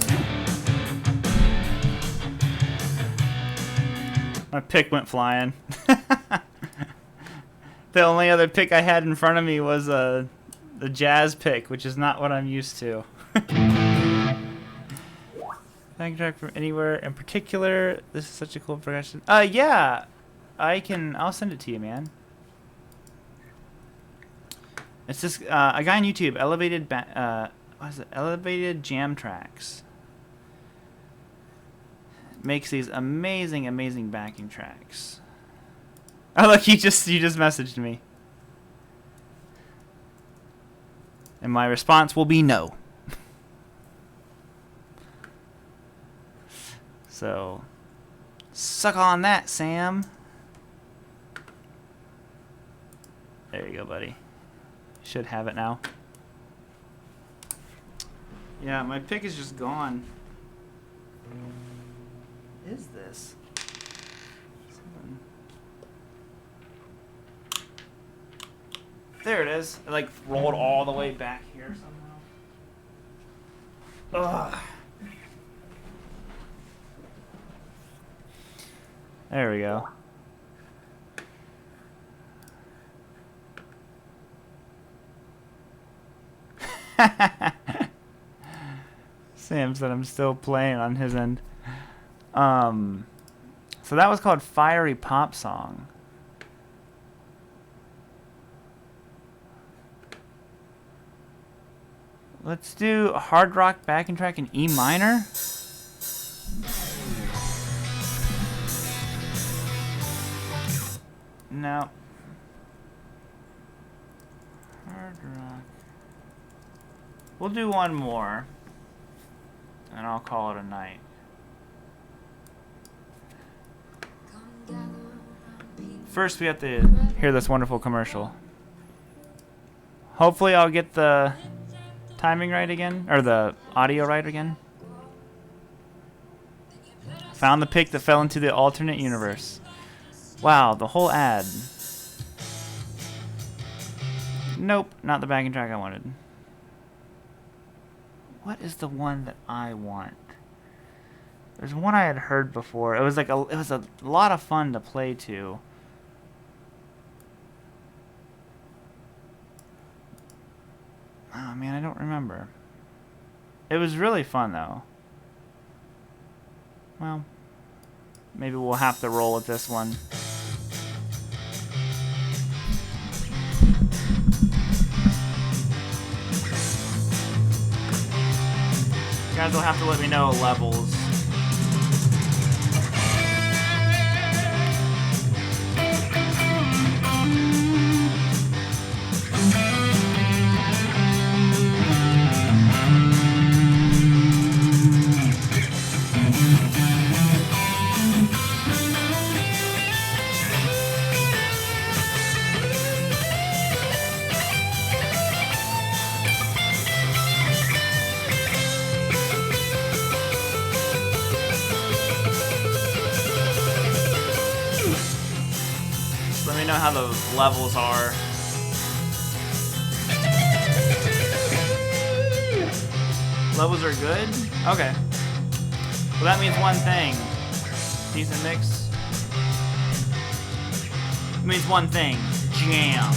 My pick went flying. The only other pick I had in front of me was the jazz pick, which is not what I'm used to. Backing track from anywhere in particular. This is such a cool progression. Yeah, I'll send it to you, man. It's just a guy on YouTube, what is it? Elevated Jam Tracks. Makes these amazing, amazing backing tracks. Oh look, you just messaged me. And my response will be no. So, suck on that, Sam. There you go, buddy. Should have it now. Yeah, my pick is just gone. What is this? There it is. It like rolled all the way back here somehow. Ugh. There we go. Sam said I'm still playing on his end. So that was called Fiery Pop Song. Let's do a hard rock backing track in E minor. No. Hard rock. We'll do one more. And I'll call it a night. First, we have to hear this wonderful commercial. Hopefully, I'll get the timing right again, or the audio right again. Found the pick that fell into the alternate universe. Wow, the whole ad. Nope, not the backing track I wanted. what is the one that I want? There's one I had heard before. It was like it was a lot of fun to play to. Oh man, I don't remember. It was really fun though. Well, maybe we'll have to roll with this one. You guys will have to let me know levels. Let me know how the levels are. Levels are good? Okay. Well, that means one thing. Decent mix. It means one thing. Jam.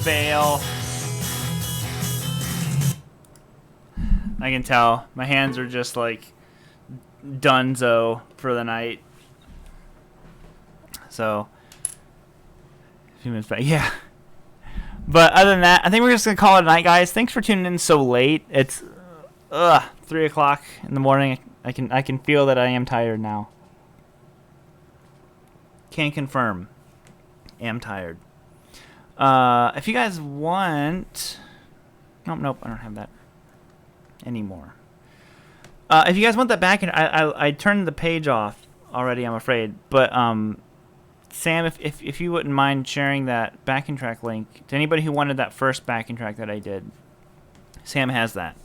Fail. I can tell. My hands are just like donezo for the night. So, a few minutes back. Yeah. But other than that, I think we're just going to call it a night, guys. Thanks for tuning in so late. It's 3 o'clock in the morning. I can feel that I am tired now. Can confirm. Am tired. If you guys want... Nope, I don't have that anymore. If you guys want that back, I turned the page off already, I'm afraid. But Sam, if you wouldn't mind sharing that backing track link to anybody who wanted that first backing track that I did, Sam has that.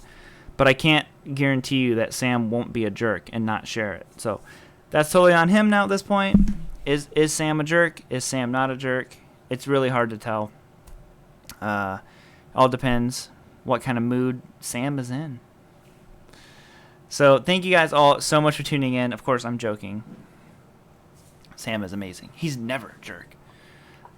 But I can't guarantee you that Sam won't be a jerk and not share it. So that's totally on him now at this point. Is Sam a jerk? Is Sam not a jerk? It's really hard to tell. All depends what kind of mood Sam is in. So thank you guys all so much for tuning in. Of course, I'm joking. Sam is amazing. He's never a jerk.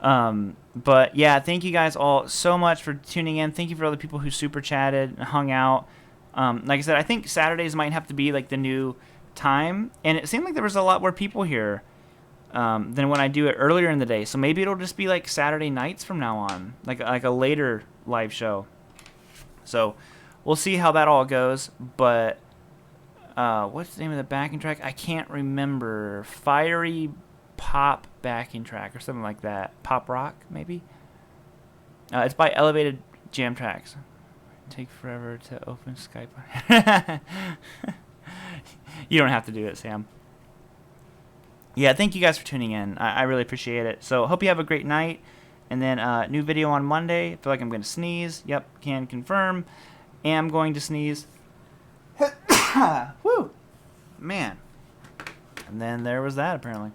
But yeah, thank you guys all so much for tuning in. Thank you for all the people who super chatted and hung out. Like I said, I think Saturdays might have to be like the new time. And it seemed like there was a lot more people here than when I do it earlier in the day. So maybe it'll just be like Saturday nights from now on, like a later live show. So we'll see how that all goes. But what's the name of the backing track? I can't remember. Fiery pop backing track or something like that. Pop rock, maybe. It's by Elevated Jam Tracks. Take forever to open Skype. You don't have to do it, Sam. Yeah, thank you guys for tuning in. I really appreciate it. So hope you have a great night. And then new video on Monday. I feel like I'm going to sneeze. Yep, can confirm. Am going to sneeze. Woo! Man. And then there was that, apparently.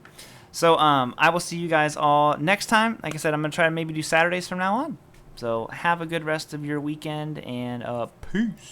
So I will see you guys all next time. Like I said, I'm going to try to maybe do Saturdays from now on. So have a good rest of your weekend, and peace.